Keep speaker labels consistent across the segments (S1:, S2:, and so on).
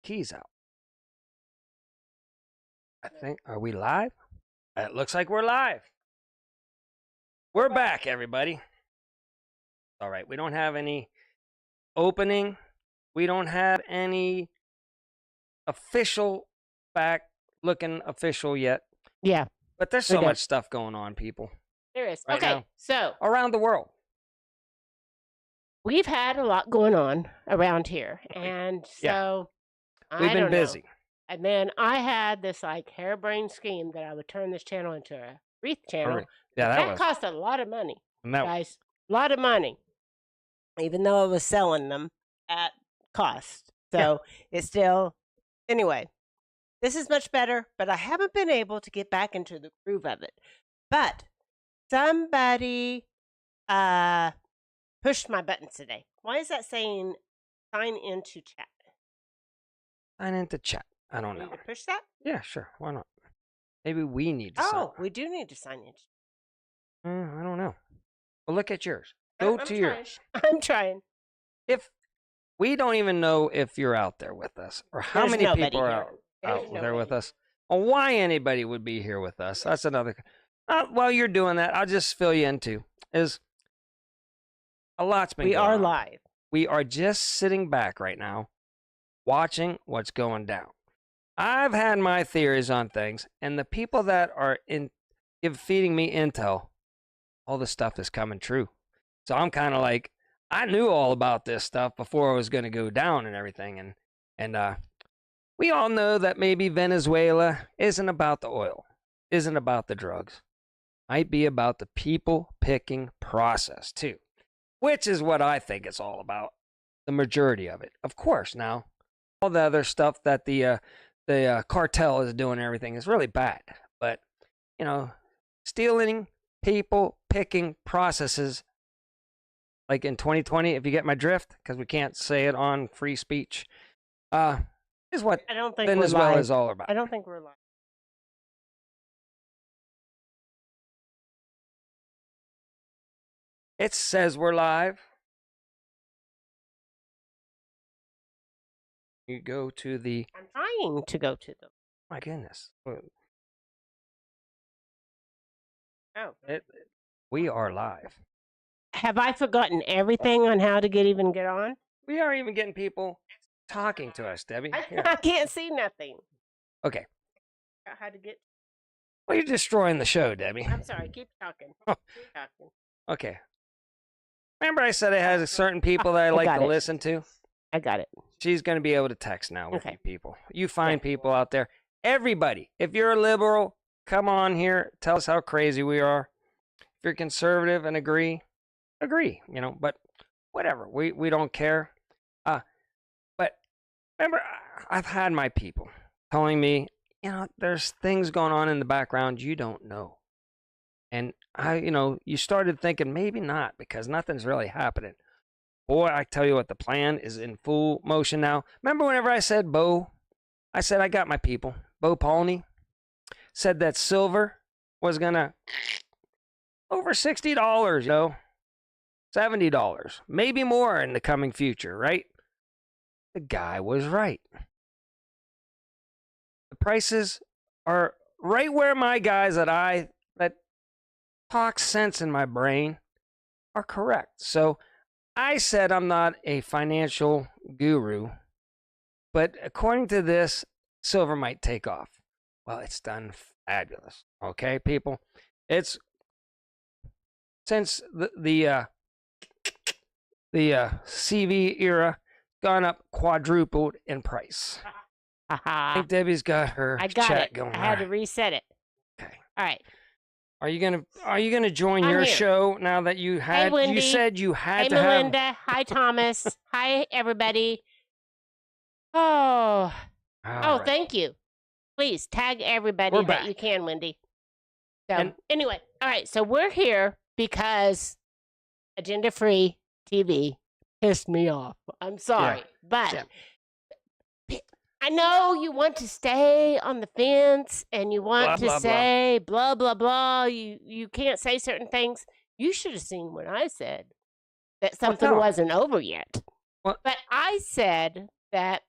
S1: keys out. I think, are we live? It looks like we're live. We're back, everybody. All right, we don't have any opening. We don't have any official back looking official yet.
S2: Yeah.
S1: But there's so much stuff going on, people.
S2: There is.
S1: Right
S2: okay,
S1: now.
S2: So
S1: around the world.
S2: We've had a lot going on around here. And so
S1: we've been busy.
S2: And then I had this like harebrained scheme that I would turn this channel into a wreath channel.
S1: Yeah,
S2: that cost a lot of money, guys. A lot of money.
S3: Even though I was selling them at cost. So it's still, anyway, this is much better, but I haven't been able to get back into the groove of it. But somebody pushed my buttons today. Why is that saying sign into chat?
S1: Sign into chat. I don't know.
S3: Need to push that?
S1: Yeah, sure. Why not? Maybe we need to sign.
S3: Oh, we do need to sign in.
S1: I don't know. Well, look at yours. Go to yours.
S3: I'm trying.
S1: If we don't even know if you're out there with us or how many people are out there with us or why anybody would be here with us. That's another. While you're doing that, I'll just fill you into is a lot's been going on.
S3: We are live.
S1: We are just sitting back right now watching what's going down. I've had my theories on things, and the people that are feeding me intel, all this stuff is coming true. So I'm kind of like, I knew all about this stuff before it was going to go down and everything. And we all know that maybe Venezuela isn't about the oil, isn't about the drugs. Might be about the people picking process too, which is what I think it's all about. The majority of it. Of course, now, all the other stuff that the cartel is doing and everything is really bad. But, you know, stealing people picking processes, like in 2020, if you get my drift, because we can't say it on free speech, is what
S3: I don't think
S1: Venezuela is all about.
S3: I don't think we're live.
S1: It says we're live. You go to the...
S3: I'm trying to go to them.
S1: My goodness. We are live.
S3: Have I forgotten everything on how to get on?
S1: We are even getting people talking to us, Debbie.
S3: I can't see nothing.
S1: Okay.
S3: How to get...
S1: Well, you're destroying the show, Debbie.
S3: I'm sorry. Keep talking.
S1: Oh.
S3: Keep talking.
S1: Okay. Remember I said I had certain people that I like to listen to?
S3: I got it.
S1: She's going to be able to text now with you people. You find people out there. Everybody, if you're a liberal, come on here. Tell us how crazy we are. If you're conservative and agree, you know, but whatever. We don't care. But remember, I've had my people telling me, you know, there's things going on in the background you don't know. And you started thinking maybe not because nothing's really happening. Boy, I tell you what, the plan is in full motion now. Remember whenever I said Bo? I said I got my people. Bo Paulney said that silver was going to over $60, you know, $70, maybe more in the coming future, right? The guy was right. The prices are right where my guys that talk sense in my brain are correct. So I said I'm not a financial guru, but according to this, silver might take off. Well, it's done fabulous. Okay, people? It's since the CV era gone up quadrupled in price. I think Debbie's got her chat going.
S3: I had to reset it.
S1: Okay.
S3: All right.
S1: Are you gonna join your show now that you had?
S3: Hey,
S1: you said you had to
S3: Melinda.
S1: have.
S3: Hi, Thomas. Hi, everybody. Oh,
S1: right.
S3: Thank you. Please tag everybody that you can, Wendy. So anyway, all right. So we're here because Agenda Free TV pissed me off. I'm sorry, but. I know you want to stay on the fence and you want to say blah, blah, blah. You can't say certain things. You should have seen when I said that something wasn't over yet.
S1: What?
S3: But I said that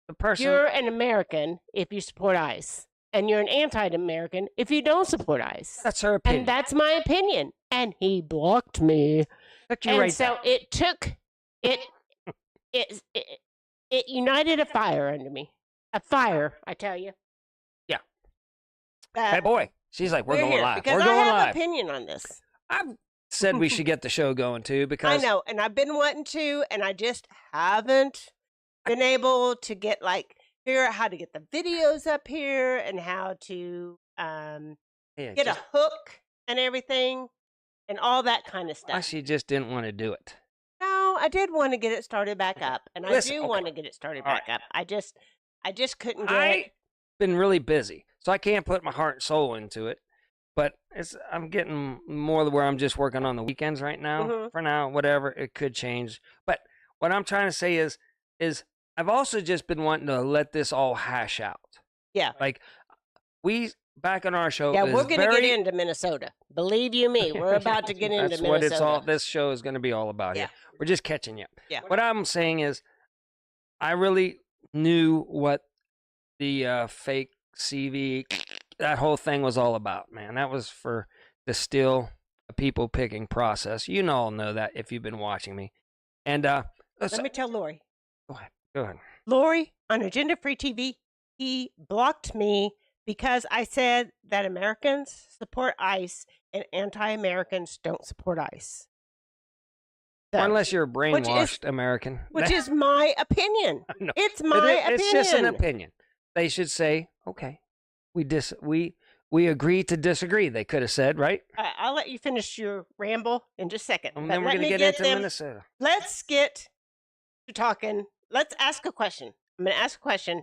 S1: the person.
S2: You're an American if you support ICE, and you're an anti-American if you don't support ICE.
S1: That's her opinion.
S2: And that's my opinion. And he blocked me.
S1: And right
S2: so it took it united a fire under me. A fire, I tell you.
S1: Yeah. Hey, boy. She's like, we're going live. We're going
S2: live. I
S1: have
S2: an opinion on this.
S1: I've said we should get the show going, too, because...
S3: I know, and I've been wanting to, and I just haven't been able to figure out how to get the videos up here and how to get a hook and everything and all that kind of stuff.
S1: She just didn't want to do it.
S3: No, I did want to get it started back up, and I do want to get it started back up. I just couldn't get it.
S1: Been really busy, so I can't put my heart and soul into it. But I'm getting more where I'm just working on the weekends right now. For now, whatever, it could change. But what I'm trying to say is I've also just been wanting to let this all hash out.
S3: Yeah,
S1: like we back on our show.
S2: Yeah, we're going to get into Minnesota. Believe you me, we're about to get into Minnesota.
S1: That's what it's all. This show is going to be all about. Yeah, we're just catching you.
S3: Yeah.
S1: What I'm saying is, I really knew what the fake CV, that whole thing was all about, man. That was for the still people picking process. You all know that if you've been watching me. And
S3: let me tell Lori.
S1: Go ahead.
S3: Lori on Agenda Free TV, he blocked me because I said that Americans support ICE and anti-Americans don't support ICE.
S1: So, unless you're a brainwashed American.
S3: Which is my opinion. It's my opinion.
S1: It's just an opinion. They should say, okay, we agree to disagree, they could have said, right?
S3: I'll let you finish your ramble in just a second.
S1: And then we're going to get into Minnesota.
S3: Let's get to talking. Let's ask a question. I'm going to ask a question.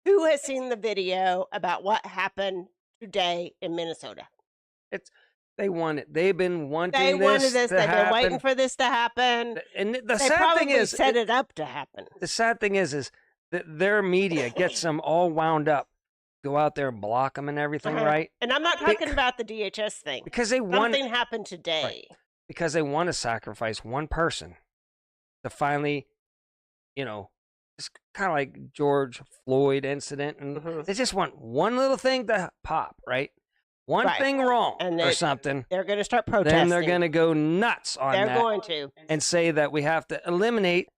S3: Who has seen the video about what happened today in Minnesota?
S1: They want it. They've been wanting this.
S3: They wanted this. They've been waiting for this to happen.
S1: And the sad thing is,
S3: set it up to happen.
S1: The sad thing is that their media gets them all wound up. Go out there and block them and everything, right?
S3: And I'm not talking about the DHS thing.
S1: Because they want
S3: something happened today.
S1: Right. Because they want to sacrifice one person to finally, it's kind of like George Floyd incident, and they just want one little thing to pop, right? One thing wrong or something.
S3: They're going to start protesting.
S1: Then they're going to go nuts on that.
S3: They're going to.
S1: And say that we have to eliminate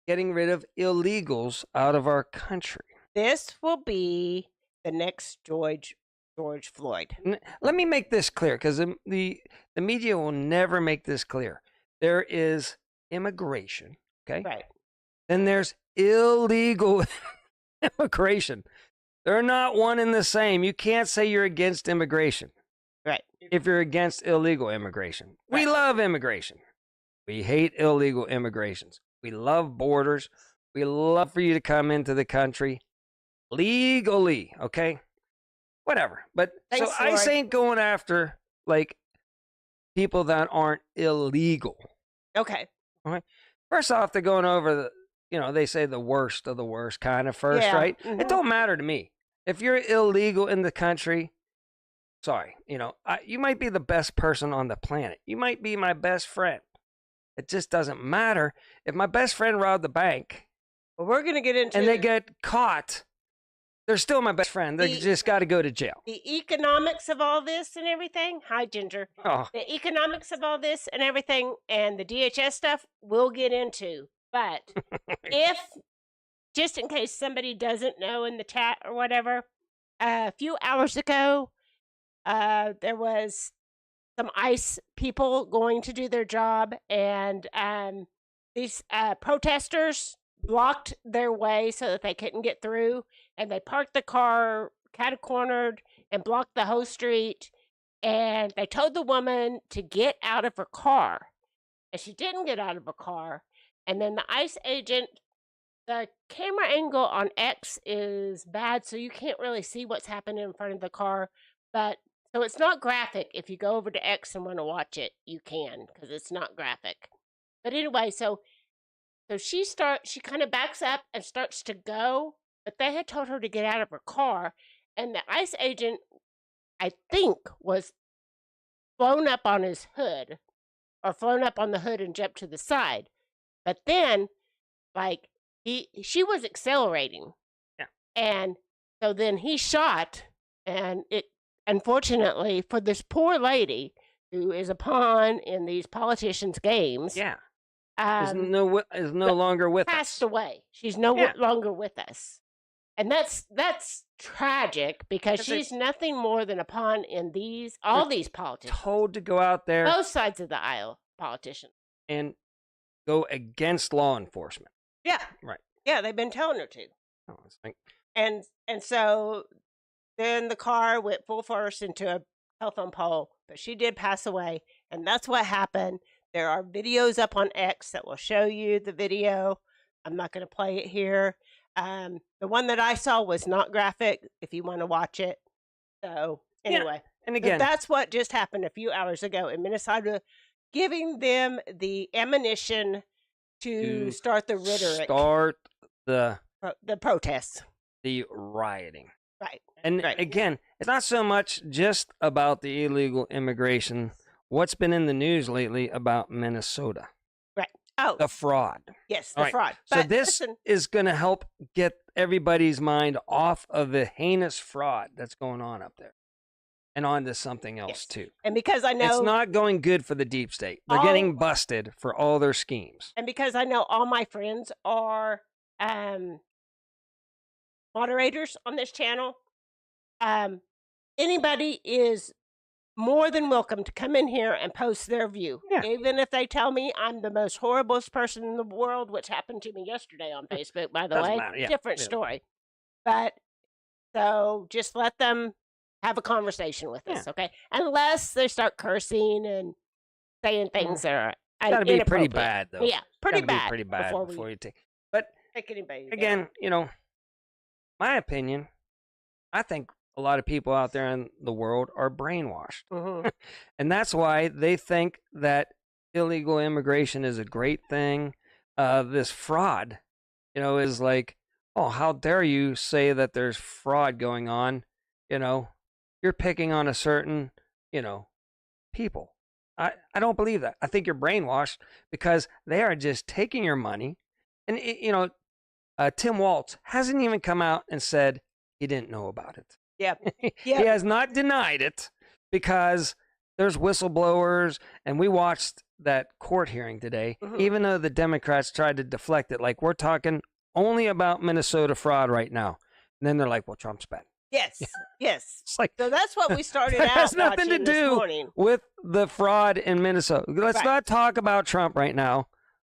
S1: getting rid of illegals out of our country.
S3: This will be the next George Floyd.
S1: Let me make this clear, because the media will never make this clear. There is immigration, okay?
S3: Right.
S1: Then there's illegal immigration. They're not one and the same. You can't say you're against immigration.
S3: Right.
S1: If you're against illegal immigration. Right. We love immigration. We hate illegal immigrations. We love borders. We love for you to come into the country legally, okay? Whatever. But
S3: thanks,
S1: so ICE ain't going after people that aren't illegal.
S3: Okay.
S1: First off, they're going over they say the worst of the worst kind of first, right? Mm-hmm. It don't matter to me. If you're illegal in the country, sorry, you might be the best person on the planet. You might be my best friend. It just doesn't matter. If my best friend robbed the bank,
S3: well, we're going to get into
S1: and they get caught, they're still my best friend. They just got to go to jail.
S3: The economics of all this and everything. Hi, Ginger.
S1: Oh.
S3: The economics of all this and everything and the DHS stuff we'll get into. But if, just in case somebody doesn't know in the chat or whatever, a few hours ago, there was some ICE people going to do their job, and these protesters blocked their way so that they couldn't get through, and they parked the car catty-cornered and blocked the whole street, and they told the woman to get out of her car, and she didn't get out of her car. And then the ICE agent, the camera angle on X is bad, so you can't really see what's happening in front of the car. But so it's not graphic. If you go over to X and want to watch it, you can, because it's not graphic. But anyway, so she kind of backs up and starts to go, but they had told her to get out of her car, and the ICE agent, I think, was flown up on his hood, or flown up on the hood and jumped to the side. But then,
S2: she was accelerating.
S1: Yeah.
S2: And so then he shot, and it, unfortunately for this poor lady who is a pawn in these politicians' games.
S1: Yeah. Is no longer with us.
S2: Passed away. She's no longer with us. And that's tragic because she's nothing more than a pawn in all these politicians.
S1: Told to go out there.
S2: Both sides of the aisle, politicians.
S1: And go against law enforcement.
S2: Yeah.
S1: Right.
S2: Yeah, they've been telling her to.
S1: Oh, it's like,
S2: and so then the car went full force into a telephone pole, but she did pass away, and that's what happened. There are videos up on X that will show you the video. I'm not going to play it here. The one that I saw was not graphic if you want to watch it. So anyway,
S1: and again,
S2: that's what just happened a few hours ago in Minnesota, giving them the ammunition to start the rhetoric.
S1: Start the
S2: protests.
S1: The rioting.
S2: Right.
S1: And again, it's not so much just about the illegal immigration. What's been in the news lately about Minnesota?
S2: Right. Oh.
S1: The fraud.
S2: Yes, the fraud.
S1: So this is going to help get everybody's mind off of the heinous fraud that's going on up there and on to something else too.
S2: And because I know
S1: it's not going good for the deep state. They're getting busted for all their schemes.
S2: And because I know all my friends are moderators on this channel, anybody is more than welcome to come in here and post their view.
S1: Yeah.
S2: Even if they tell me I'm the most horriblest person in the world, which happened to me yesterday on Facebook, by the way.
S1: Yeah.
S2: Different story. But so just let them have a conversation with us, okay? Unless they start cursing and saying things that are
S1: gotta be pretty bad, though.
S2: Yeah, pretty bad.
S1: Pretty bad before you take. But
S2: anybody
S1: again, my opinion, I think a lot of people out there in the world are brainwashed.
S2: Mm-hmm.
S1: And that's why they think that illegal immigration is a great thing. This fraud, is like, oh, how dare you say that there's fraud going on? You're picking on a certain, people. I don't believe that. I think you're brainwashed because they are just taking your money. And, Tim Walz hasn't even come out and said he didn't know about it.
S2: Yeah.
S1: He has not denied it because there's whistleblowers, and we watched that court hearing today, even though the Democrats tried to deflect it, like we're talking only about Minnesota fraud right now. And then they're like, well, Trump's bad.
S2: Yes, yes.
S1: It's like,
S2: so that's what we started out.
S1: It has nothing to do with the fraud in Minnesota. Let's not talk about Trump right now.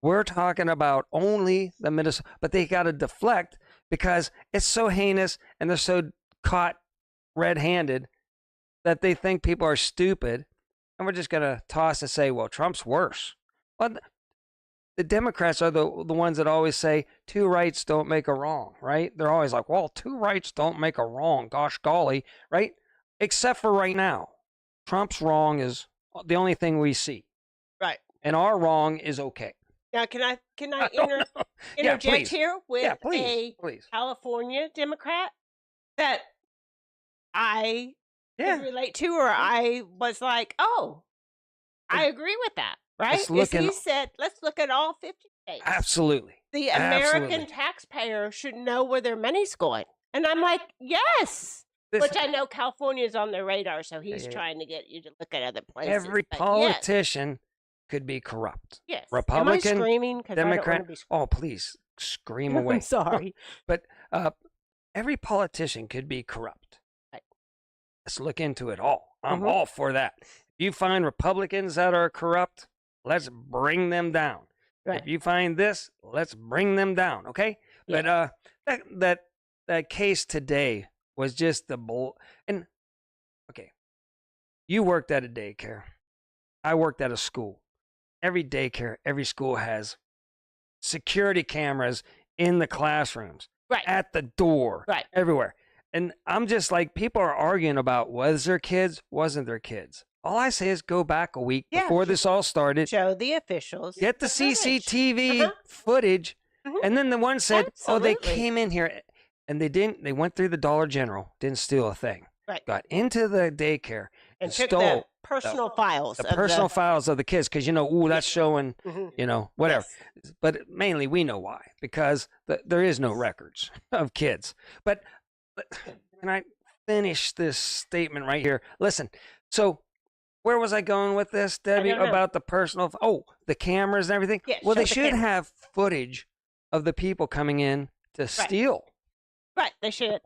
S1: We're talking about only the Minnesota, but they got to deflect because it's so heinous and they're so caught red-handed that they think people are stupid, and we're just going to toss and say, well, Trump's worse. Well, the Democrats are the ones that always say two rights don't make a wrong, right? They're always like, well, two rights don't make a wrong, gosh golly, right? Except for right now. Trump's wrong is the only thing we see.
S2: Right.
S1: And our wrong is okay.
S2: Now, can I interject here with
S1: please.
S2: California Democrat that I relate to, or I was like, oh, I agree with that, right? He said, let's look at all 50 states.
S1: Absolutely.
S2: The American taxpayer should know where their money's going. And I'm like, yes. Which I know California is on their radar, so he's trying to get you to look at other places.
S1: Every politician could be corrupt.
S2: Yes.
S1: Republican,
S2: Am I screaming?
S1: Democrat. Oh, please scream away.
S2: I'm sorry.
S1: But every politician could be corrupt.
S2: Right.
S1: Let's look into it all. I'm all for that. If you find Republicans that are corrupt, let's bring them down. Right. If you find this, let's bring them down. Okay. Yeah. But that case today was just the bull. And okay, you worked at a daycare. I worked at a school. Every daycare, every school has security cameras in the classrooms, at the door, everywhere. And I'm just like, people are arguing about was there kids, wasn't there kids. All I say is go back a week before this all started.
S2: Show the officials.
S1: Get the CCTV footage. And then the one said, oh, they came in here and they went through the Dollar General, didn't steal a thing.
S2: Right.
S1: Got into the daycare
S2: and took the personal files.
S1: The personal files of the kids, because that's showing, whatever. Yes. But mainly we know why, because there is no records of kids. But can I finish this statement right here? Listen, so where was I going with this, Debbie? About the personal, the cameras and everything?
S2: Yeah,
S1: well, they should have footage of the people coming in to steal.
S2: Right, they should.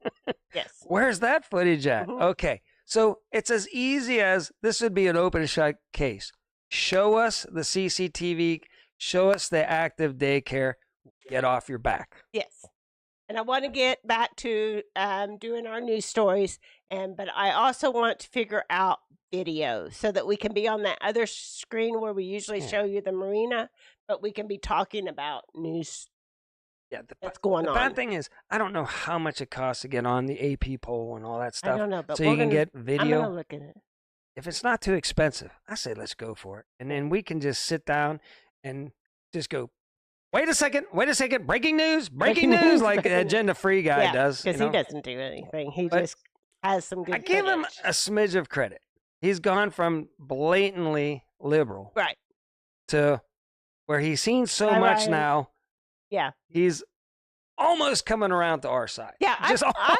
S2: Yes.
S1: Where's that footage at? Mm-hmm. Okay, so it's as easy as this would be an open and shut case. Show us the CCTV, show us the active daycare, get off your back.
S2: Yes. And I want to get back to doing our news stories, but I also want to figure out video so that we can be on that other screen where we usually show you the marina, but we can be talking about news.
S1: Yeah,
S2: that's going on.
S1: The bad thing is, I don't know how much it costs to get on the AP poll and all that stuff.
S2: I don't know, but
S1: so you can get video.
S2: I'm gonna look at it.
S1: If it's not too expensive, I say let's go for it, and then we can just sit down and just go. Wait a second! Breaking news! Like the agenda-free guy does.
S2: Because he doesn't do anything. He just has some good.
S1: I give him a smidge of credit. He's gone from blatantly liberal,
S2: right,
S1: to where he's seen so much now.
S2: Yeah,
S1: he's almost coming around to our side.
S2: Yeah,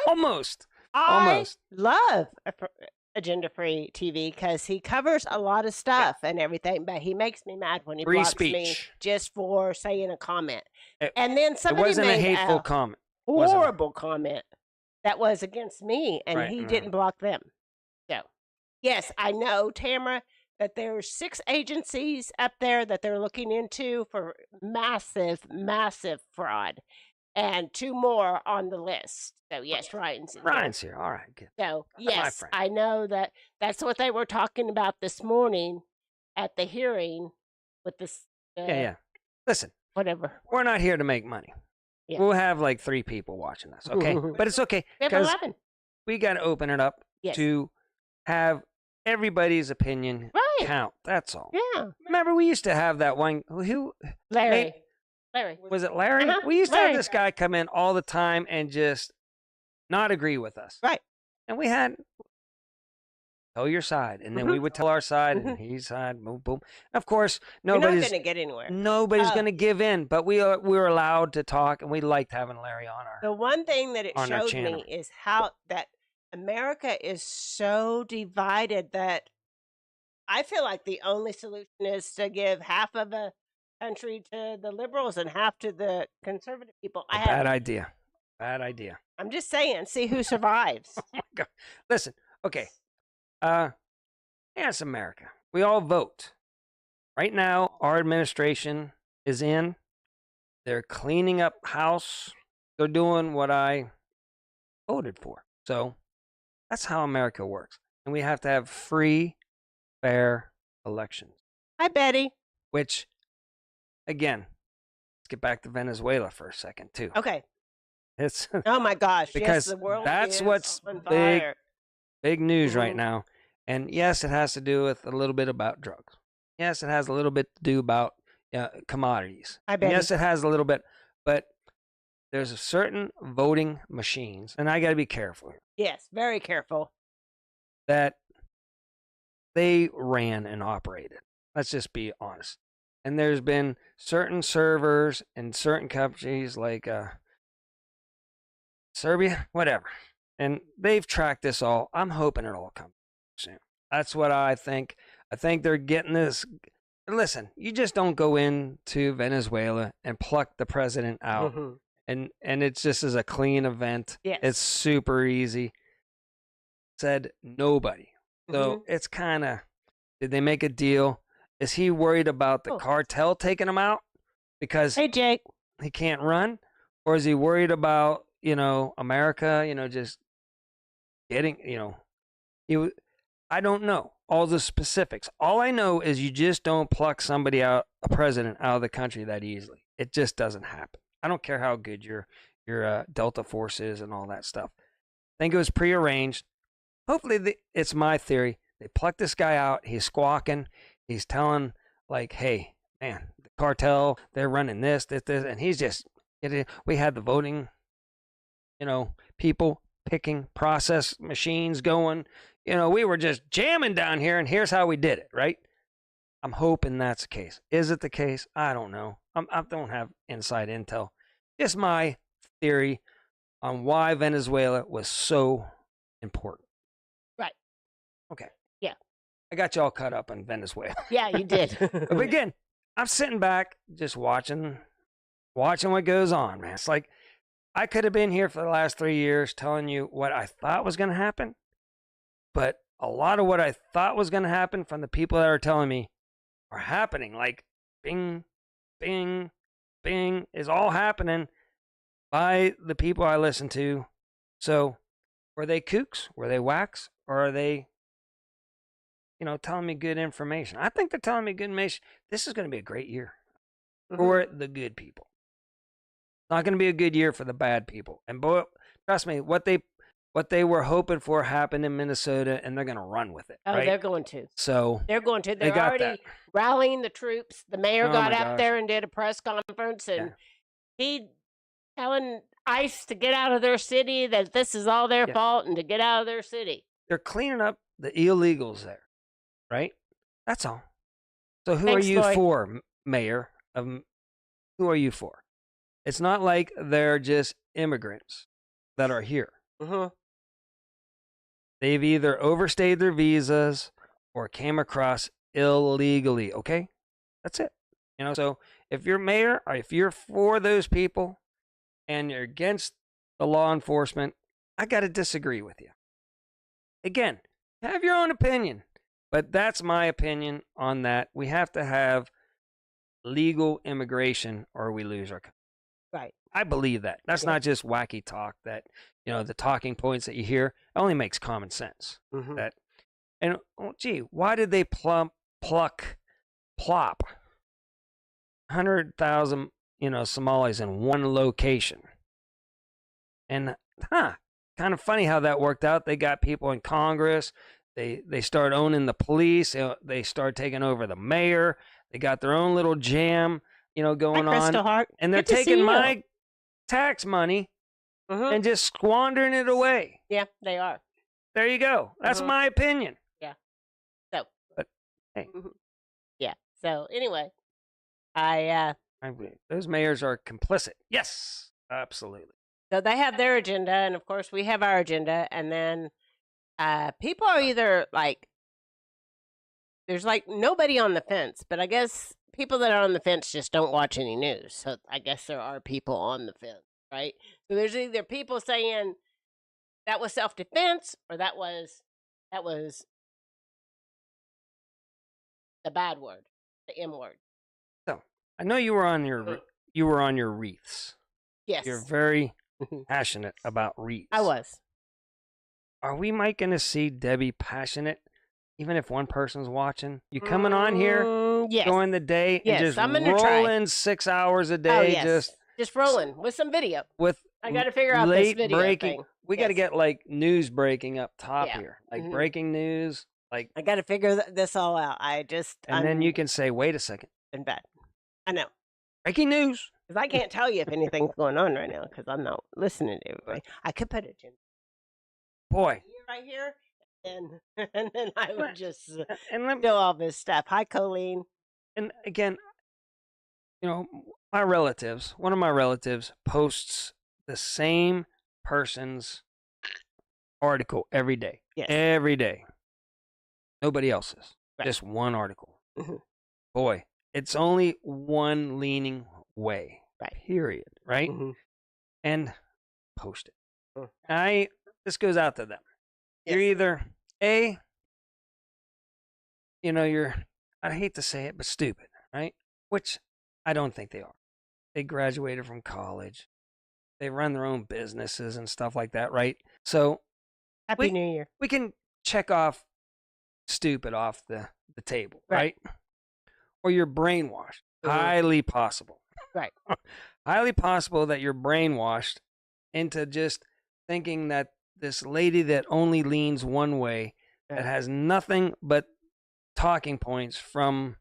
S1: almost.
S2: I love agenda-free TV because he covers a lot of stuff and everything, but he makes me mad when he blocks me just for saying a comment. And then somebody
S1: made a hateful comment,
S2: horrible comment that was against me, and he didn't block them. So, yes, I know, Tamara, that there's 6 agencies up there that they're looking into for massive, massive fraud, and 2 more on the list. So, yes, Ryan's
S1: here. All right, good.
S2: So, yes, I know that's what they were talking about this morning at the hearing with this.
S1: Yeah. Listen,
S2: whatever.
S1: We're not here to make money. Yeah. We'll have like 3 people watching us, okay? But it's okay because we got to open it up to have everybody's opinion count. That's all.
S2: Yeah.
S1: Remember, we used to have that one
S2: Larry.
S1: Was it Larry?
S2: Uh-huh.
S1: We used to have this guy come in all the time and just not agree with us.
S2: Right.
S1: And we had tell your side, and then we would tell our side, and his side, boom, boom. Of course, nobody's
S2: going to get anywhere.
S1: Nobody's going to give in, but we were allowed to talk, and we liked having Larry on our.
S2: The one thing that it showed me is how that America is so divided that I feel like the only solution is to give half of a country to the liberals and half to the conservative people.
S1: Bad idea.
S2: I'm just saying, see who survives.
S1: Oh my God. Listen, okay. It's America. We all vote. Right now, our administration is in. They're cleaning up house. They're doing what I voted for. So that's how America works. And we have to have free, fair elections.
S2: Hi, Betty.
S1: Which, again, let's get back to Venezuela for a second, too.
S2: Okay.
S1: It's
S2: oh, my gosh.
S1: Because
S2: yes, the world
S1: that's
S2: is
S1: what's
S2: on fire.
S1: Big news right now. And yes, it has to do with a little bit about drugs. Yes, it has a little bit to do about commodities.
S2: I bet.
S1: Yes, it has a little bit, but there's a certain voting machines, and I got to be careful here.
S2: Yes, very careful.
S1: That they ran and operated. Let's just be honest. And there's been certain servers in certain countries like Serbia, whatever. And they've tracked this all. I'm hoping it all comes soon. That's what I think. I think they're getting this. Listen, you just don't go into Venezuela and pluck the president out. And it's just as a clean event.
S2: Yes.
S1: It's super easy. Said nobody. So it's kind of, did they make a deal? Is he worried about the cartel taking him out? Because
S2: hey, Jake,
S1: he can't run? Or is he worried about, America, just getting, I don't know all the specifics. All I know is you just don't pluck somebody out, a president out of the country that easily. It just doesn't happen. I don't care how good your Delta Force is and all that stuff. I think it was prearranged. Hopefully, it's my theory. They plucked this guy out. He's squawking. He's telling, like, hey, man, the cartel, they're running this, and he's just, we had the voting, people picking process machines going, we were just jamming down here, and here's how we did it, right? I'm hoping that's the case. Is it the case? I don't know. I don't have inside intel. Just my theory on why Venezuela was so important.
S3: Right.
S1: Okay.
S3: Yeah.
S1: I got you all caught up on Venezuela.
S3: Yeah, you did.
S1: But again, I'm sitting back just watching what goes on, man. It's like I could have been here for the last 3 years telling you what I thought was going to happen, but a lot of what I thought was going to happen from the people that are telling me are happening. Like bing, bing, bing is all happening by the people I listen to. So were they kooks? Were they whacks? Or are they, telling me good information? I think they're telling me good information. This is going to be a great year for the good people. It's not going to be a good year for the bad people. And boy, trust me, what they were hoping for happened in Minnesota, and they're going to run with it.
S3: Oh,
S1: right?
S3: They're going to.
S1: So
S3: they're going to. They're already rallying the troops. The mayor got up there and did a press conference, and he telling ICE to get out of their city, that this is all their fault, and to get out of their city.
S1: They're cleaning up the illegals there, right? That's all. So who are you for, Mayor? Who are you for? It's not like they're just immigrants that are here. They've either overstayed their visas or came across illegally, okay? That's it. So if you're mayor, or if you're for those people and you're against the law enforcement, I got to disagree with you. Again, have your own opinion, but that's my opinion on that. We have to have legal immigration or we lose our country.
S3: Right.
S1: I believe that. That's not just wacky talk that, the talking points that you hear. It only makes common sense. That, and, why did they plop 100,000, Somalis in one location? And, kind of funny how that worked out. They got people in Congress. They start owning the police. They start taking over the mayor. They got their own little jam, going on.
S3: Hart.
S1: And they're taking my tax money and just squandering it away.
S3: Yeah, they are.
S1: There you go. That's my opinion.
S3: Yeah. So.
S1: But, hey.
S3: Yeah. So, anyway,
S1: those mayors are complicit. Yes, absolutely.
S3: So they have their agenda, and of course we have our agenda, and then people are either like, there's like nobody on the fence, but I guess people that are on the fence just don't watch any news. So I guess there are people on the fence, right? So there's either people saying that was self-defense or that was the bad word, the M word.
S1: So I know you were on your wreaths.
S3: Yes.
S1: You're very passionate about wreaths.
S3: I was.
S1: Are we going to see Debbie passionate, even if one person's watching? You coming on here during the day and just rolling 6 hours a day?
S3: Just rolling with some video. I got to figure out
S1: late
S3: this video
S1: breaking.
S3: thing.
S1: We got to get like news breaking up top here, like breaking news. Like
S3: I got to figure this all out.
S1: Then you can say, "Wait a second."
S3: In bed. I know.
S1: Breaking news.
S3: Because I can't tell you if anything's going on right now because I'm not listening to everybody. I could put it in.
S1: Boy.
S3: Right here. And then I would just
S1: and
S3: do all this stuff. Hi, Colleen.
S1: And again, one of my relatives posts the same person's article every day.
S3: Yes.
S1: Every day. Nobody else's.
S3: Right.
S1: Just one article. Boy, it's only one leaning way.
S3: Right.
S1: Period. Right? And post it. This goes out to them. Yes. You're either I hate to say it, but stupid, right? Which I don't think they are. They graduated from college. They run their own businesses and stuff like that, right? So
S3: Happy New Year.
S1: We can check off stupid off the table, right? Or you're brainwashed. Highly possible.
S3: Right.
S1: Highly possible that you're brainwashed into just thinking that this lady that only leans one way, that has nothing but talking points from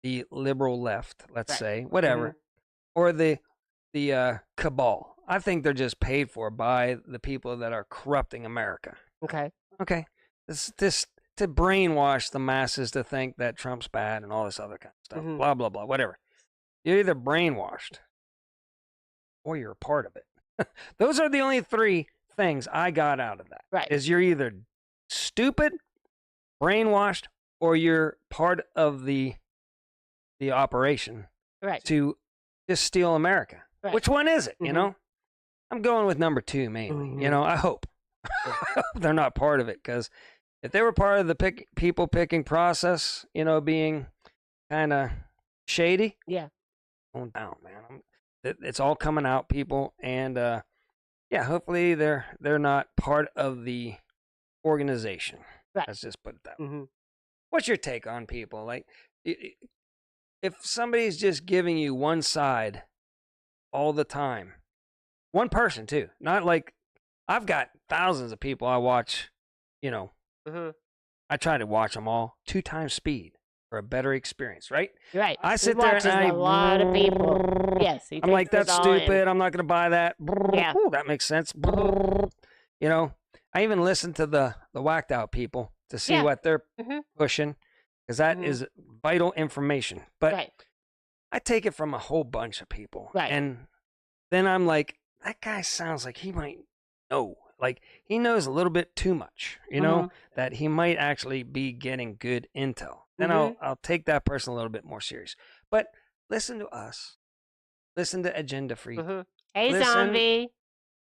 S1: the liberal left, let's say, whatever, or the cabal. I think they're just paid for by the people that are corrupting America.
S3: Okay.
S1: this to brainwash the masses to think that Trump's bad and all this other kind of stuff.
S2: Mhm.
S1: Blah, blah, blah, whatever. You're either brainwashed or you're a part of it. Those are the only three things I got out of that.
S2: Right.
S1: Is you're either stupid, brainwashed, or you're part of the operation
S2: Right.
S1: to just steal America.
S2: Right.
S1: Which one is it? You
S2: Mhm.
S1: know, I'm going with number 2 mainly. You
S2: Mhm.
S1: know, I hope they're not part of it, because if they were part of the people picking process, you know, being kind of shady,
S2: Yeah.
S1: going down, man. It's all coming out, people, and yeah, hopefully they're not part of the organization.
S2: Right.
S1: Let's just put it that way.
S2: Mm-hmm.
S1: What's your take on people? Like, if somebody's just giving you one side all the time, one person too, not like I've got thousands of people I watch, you know,
S2: Mm-hmm.
S1: I try to watch them all 2 times speed for a better experience, right?
S2: Right.
S1: I sit
S2: He
S1: there
S2: watches
S1: and
S2: a lot of people. Yes. He
S1: I'm like,
S2: takes it
S1: that's
S2: all in.
S1: stupid. I'm not going to buy that.
S2: Yeah.
S1: Ooh, that makes sense. You know, I even listen to the whacked out people to see
S2: Yeah.
S1: what they're
S2: Mhm.
S1: pushing, because that
S2: Mhm.
S1: is vital information. But
S2: Right.
S1: I take it from a whole bunch of people.
S2: Right.
S1: And then I'm like, that guy sounds like he might know. Like, he knows a little bit too much, you know,
S2: Mhm.
S1: that he might actually be getting good intel. Then
S2: Mhm.
S1: I'll take that person a little bit more serious. But listen to us. Listen to Agenda Free.
S2: Mm-hmm. Hey,
S1: Listen-
S2: zombie.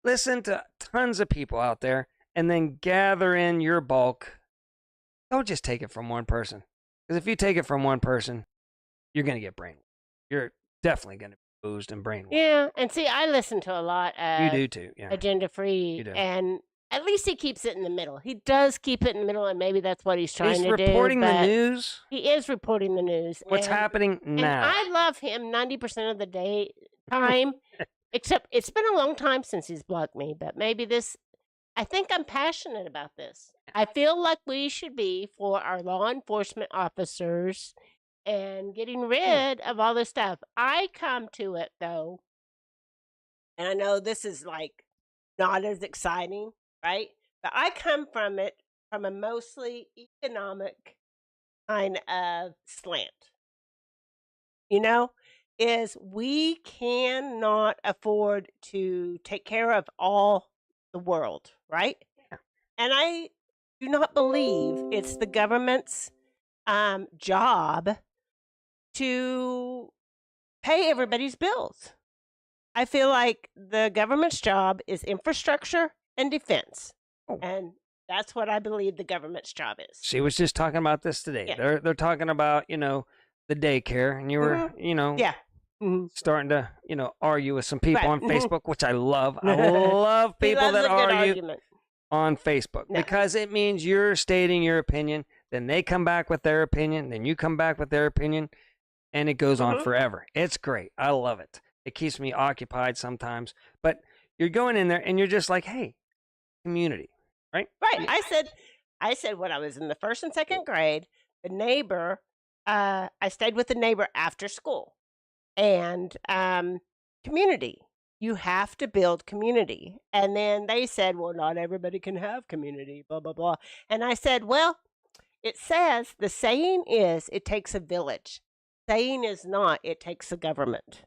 S1: Listen to tons of people out there, and then gather in your bulk. Don't just take it from one person. Because if you take it from one person, you're going to get brainwashed. You're definitely going to be boozed and brainwashed.
S2: Yeah. And see, I listen to a lot of
S1: You do too. Yeah.
S2: Agenda Free,
S1: You do.
S2: and at least he keeps it in the middle. He does keep it in the middle, and maybe that's what he's trying
S1: He's
S2: to do.
S1: reporting the
S2: but
S1: news.
S2: He is reporting the news.
S1: What's
S2: and,
S1: happening
S2: And
S1: now?
S2: I love him 90% of the time, except it's been a long time since he's blocked me, but maybe this, I think I'm passionate about this. I feel like we should be for our law enforcement officers and getting rid of all this stuff. I come to it, though, and I know this is like not as exciting, right? But I come from it from a mostly economic kind of slant. You know, is we cannot afford to take care of all the world, right?
S1: Yeah.
S2: And I do not believe it's the government's job to pay everybody's bills. I feel like the government's job is infrastructure and defense.
S1: Oh.
S2: And that's what I believe the government's job is.
S1: She was just talking about this today.
S2: Yeah.
S1: They're talking about, you know, the daycare, and you were, you know,
S2: Yeah. Mhm.
S1: starting to, you know, argue with some people
S2: Right.
S1: on
S2: Mhm.
S1: Facebook, which I love. I love
S2: He
S1: people
S2: loves
S1: that
S2: a good
S1: argue
S2: argument.
S1: on Facebook,
S2: Yeah.
S1: because it means you're stating your opinion, then they come back with their opinion, then you come back with their opinion, and it goes on
S2: Mhm.
S1: forever. It's great. I love it. It keeps me occupied sometimes, but you're going in there and you're just like, hey, community, right?
S2: Right. I said when I was in the first and second grade, the neighbor, I stayed with the neighbor after school, and community. You have to build community. And then they said, well, not everybody can have community, blah, blah, blah. And I said, well, it says the saying is it takes a village. Saying is not it takes a government.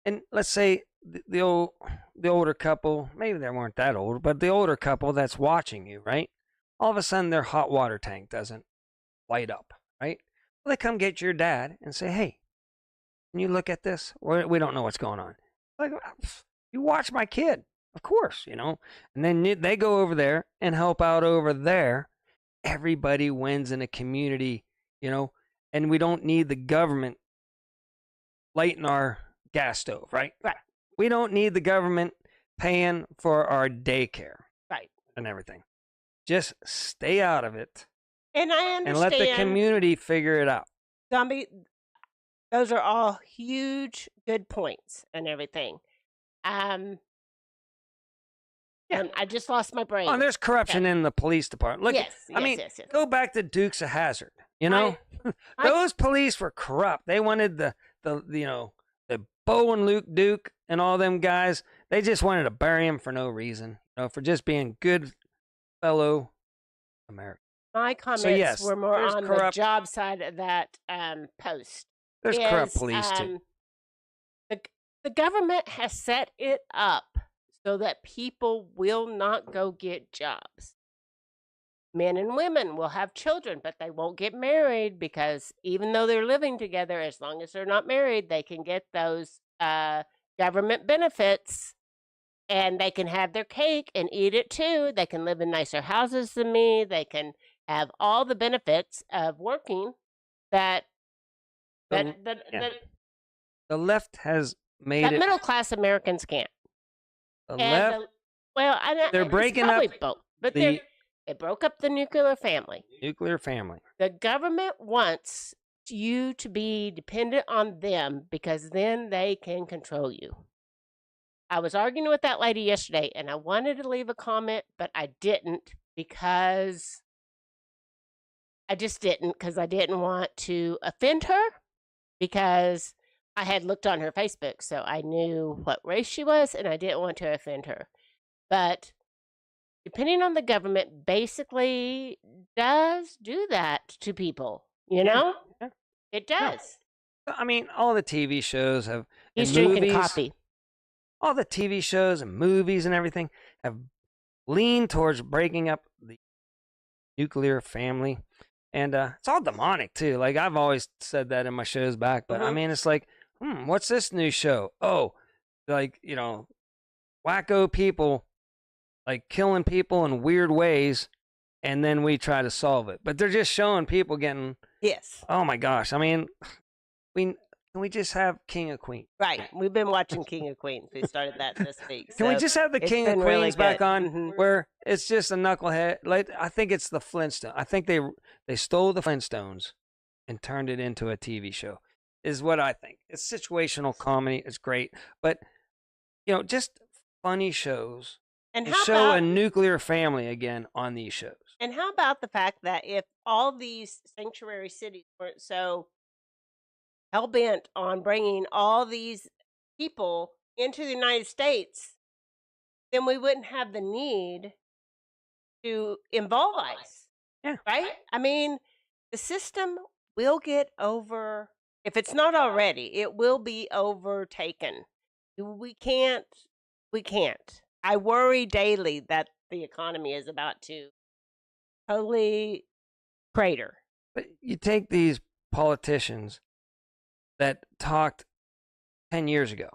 S1: And let's say the older couple, maybe they weren't that old, but the older couple that's watching you, right? All of a sudden their hot water tank doesn't light up, right? Well, they come get your dad and say, hey, can you look at this? We don't know what's going on. Like, you watch my kid, of course, you know. And then they go over there and help out over there. Everybody wins in a community, you know, and we don't need the government lighting our gas stove, right?
S2: Right.
S1: We don't need the government paying for our daycare.
S2: Right.
S1: And everything. Just stay out of it
S2: And I understand.
S1: and let the community figure it out.
S2: Zombie, those are all huge good points and everything.
S1: Yeah.
S2: And I just lost my brain.
S1: Oh, there's corruption in the police department. Look,
S2: yes,
S1: I mean,
S2: yes.
S1: go back to Dukes of Hazzard. You know,
S2: I-
S1: those police were corrupt. They wanted the you know, the Bo and Luke Duke and all them guys. They just wanted to bury him for no reason. You know, for just being good fellow America.
S2: My comments
S1: yes,
S2: were more
S1: there's
S2: on the
S1: corrupt-
S2: job side of that post.
S1: There's corrupt police too.
S2: The government has set it up so that people will not go get jobs. Men and women will have children, but they won't get married because even though they're living together, as long as they're not married, they can get those government benefits, and they can have their cake and eat it too. They can live in nicer houses than me. They can have all the benefits of working that
S1: The left has made
S2: that
S1: it.
S2: middle class Americans can't.
S1: The
S2: And
S1: left, they're breaking up
S2: both, but
S1: the
S2: they broke up the nuclear family.
S1: nuclear family.
S2: The government wants you to be dependent on them because then they can control you. I was arguing with that lady yesterday, and I wanted to leave a comment, but I didn't because I just didn't because I didn't want to offend her because I had looked on her Facebook, so I knew what race she was, and I didn't want to offend her. But depending on the government, basically does do that to people, you know?
S1: Yeah.
S2: It does.
S1: I mean, all the TV shows have.
S2: He's
S1: and
S2: drinking
S1: movies,
S2: coffee.
S1: All the TV shows and movies and everything have leaned towards breaking up the nuclear family. And it's all demonic, too. Like, I've always said that in my shows back. But, I mean, it's like, what's this new show? Oh, like, wacko people, like, killing people in weird ways. And then we try to solve it. But they're just showing people getting...
S2: Yes.
S1: Oh, my gosh. I mean, can we just have King of Queens?
S2: Right. We've been watching King of Queens. We started that this week.
S1: Can we just have the King of Queens
S2: really
S1: back on,
S2: Mm-hmm.
S1: where it's just a knucklehead? Like, I think it's the Flintstones. I think they stole the Flintstones and turned it into a TV show. Is what I think. It's situational comedy. It's great, but just funny shows.
S2: And
S1: show a nuclear family again on these shows.
S2: And how about the fact that if all these sanctuary cities weren't so hell-bent on bringing all these people into the United States, then we wouldn't have the need to involve ICE.
S1: Yeah.
S2: Right? I mean, the system will get over, if it's not already, it will be overtaken. We can't. I worry daily that the economy is about to totally crater.
S1: But you take these politicians that talked 10 years ago,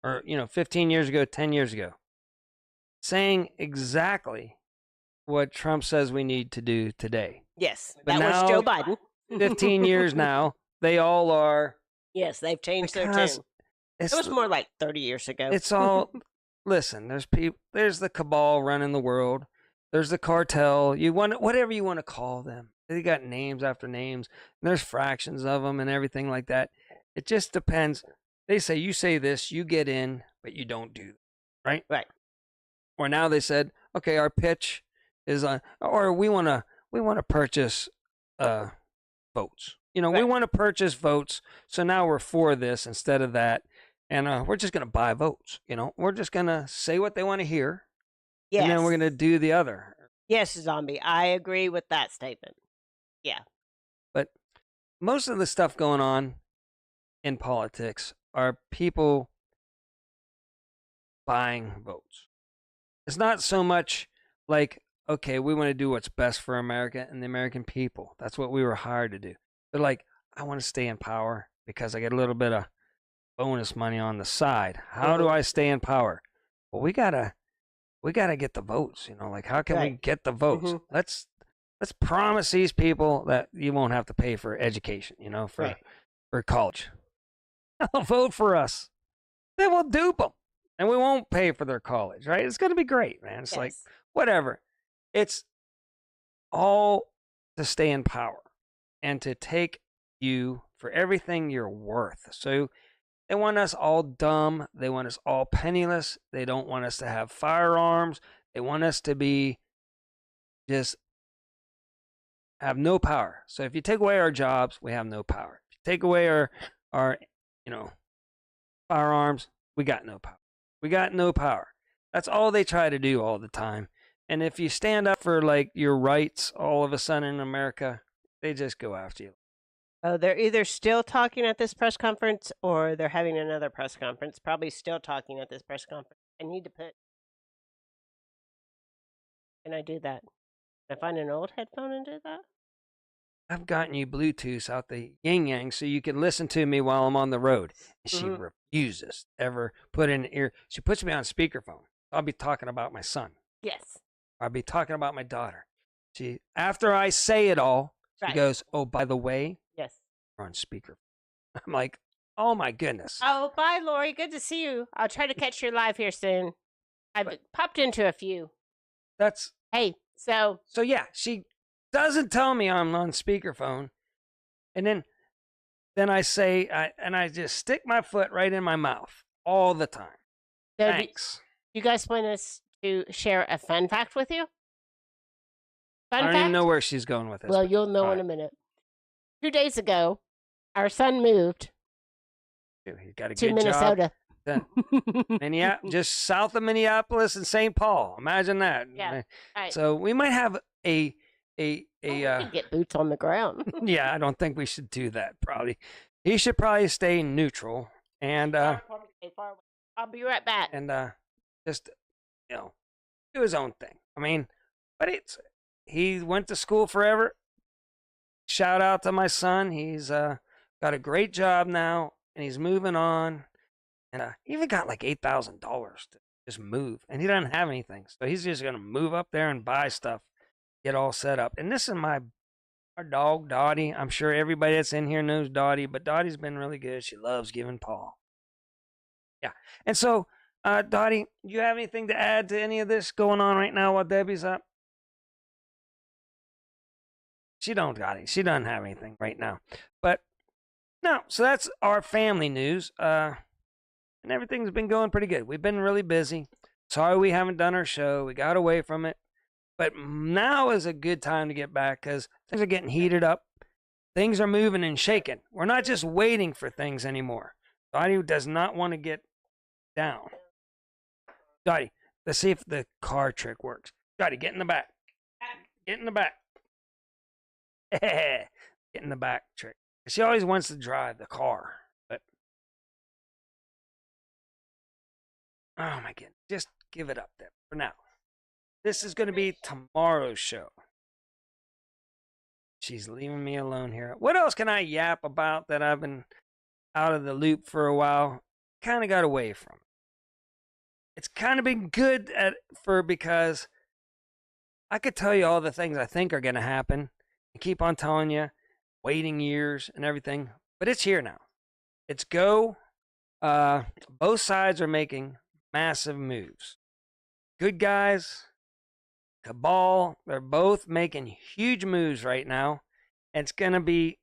S1: or 15 years ago, 10 years ago, saying exactly what Trump says we need to do today.
S2: Yes,
S1: but
S2: that was Joe Biden.
S1: 15 years now, they all are.
S2: Yes, they've changed their tune. It was more like 30 years ago.
S1: It's all. Listen, there's the cabal running the world. There's the cartel. Whatever you want to call them. They got names after names. And there's fractions of them and everything like that. It just depends. They say, you say this, you get in, but you don't do that, right?
S2: Right.
S1: Or now they said, okay, our pitch is or we want to purchase votes.
S2: Right.
S1: We want to purchase votes. So now we're for this instead of that. And we're just going to buy votes. We're just going to say what they want to hear.
S2: Yes.
S1: And then we're going to do the other.
S2: Yes, Zombie. I agree with that statement. Yeah.
S1: But most of the stuff going on in politics are people buying votes. It's not so much like, okay, we want to do what's best for America and the American people. That's what we were hired to do. They're like, I want to stay in power because I get a little bit of bonus money on the side. How do I stay in power? Well, we gotta get the votes. Like, how can we get the votes? Let's promise these people that you won't have to pay for education. For college. They'll vote for us. Then we'll dupe them, and we won't pay for their college. Right? It's gonna be great, man. It's like whatever. It's all to stay in power and to take you for everything you're worth. So. They want us all dumb. They want us all penniless. They don't want us to have firearms. They want us to be just have no power. So if you take away our jobs, we have no power. If you take away our firearms, we got no power. We got no power. That's all they try to do all the time. And if you stand up for like your rights, all of a sudden in America, they just go after you.
S2: Oh, they're either still talking at this press conference or they're having another press conference. Probably still talking at this press conference. I need to put. Can I do that? Can I find an old headphone and do that?
S1: I've gotten you Bluetooth out the yin yang so you can listen to me while I'm on the road. And she refuses to ever put in an ear. She puts me on speakerphone. I'll be talking about my son.
S2: Yes.
S1: I'll be talking about my daughter. After I say it all, she goes, "Oh, by the way,
S2: yes,
S1: we're on speaker." I'm like, "Oh my goodness."
S2: Oh, bye, Lori. Good to see you. I'll try to catch your live here soon. I've popped into a few.
S1: Hey, so yeah, she doesn't tell me I'm on speakerphone, and then I say, I just stick my foot right in my mouth all the time.
S2: So
S1: Thanks.
S2: You guys want us to share a fun fact with you?
S1: I don't even know where she's going with this.
S2: Well, you'll know in a minute. 2 days ago, our son moved to Minnesota.
S1: Just south of Minneapolis and St. Paul. Imagine that.
S2: Yeah. Right.
S1: So we might have we
S2: could get boots on the ground.
S1: Yeah, I don't think we should do that. Probably, he should probably stay neutral and
S2: I'll be right back.
S1: And just do his own thing. I mean, but he went to school forever. Shout out to my son. He's got a great job now, and he's moving on. And he even got like $8,000 to just move, and he doesn't have anything, so he's just gonna move up there and buy stuff, get all set up. And this is our dog Dottie. I'm sure everybody that's in here knows Dottie, but Dottie's been really good. She loves giving paw. Yeah, and so Dottie, do you have anything to add to any of this going on right now while Debbie's up? She don't got it. She doesn't have anything right now, but no. So that's our family news. And everything's been going pretty good. We've been really busy. Sorry we haven't done our show. We got away from it. But now is a good time to get back because things are getting heated up. Things are moving and shaking. We're not just waiting for things anymore. Dottie does not want to get down. Dottie, let's see if the car trick works. Dottie, get in the back. Get in the back. Get in the back trick. She always wants to drive the car. Oh my goodness, just give it up there for now. This is going to be tomorrow's show. She's leaving me alone here. What else can I yap about that I've been out of the loop for a while? Kind of got away from it. It's kind of been good because I could tell you all the things I think are going to happen and keep on telling you, waiting years and everything, but it's here now. It's go. Both sides are making massive moves. Good guys, cabal, they're both making huge moves right now. And it's going to be,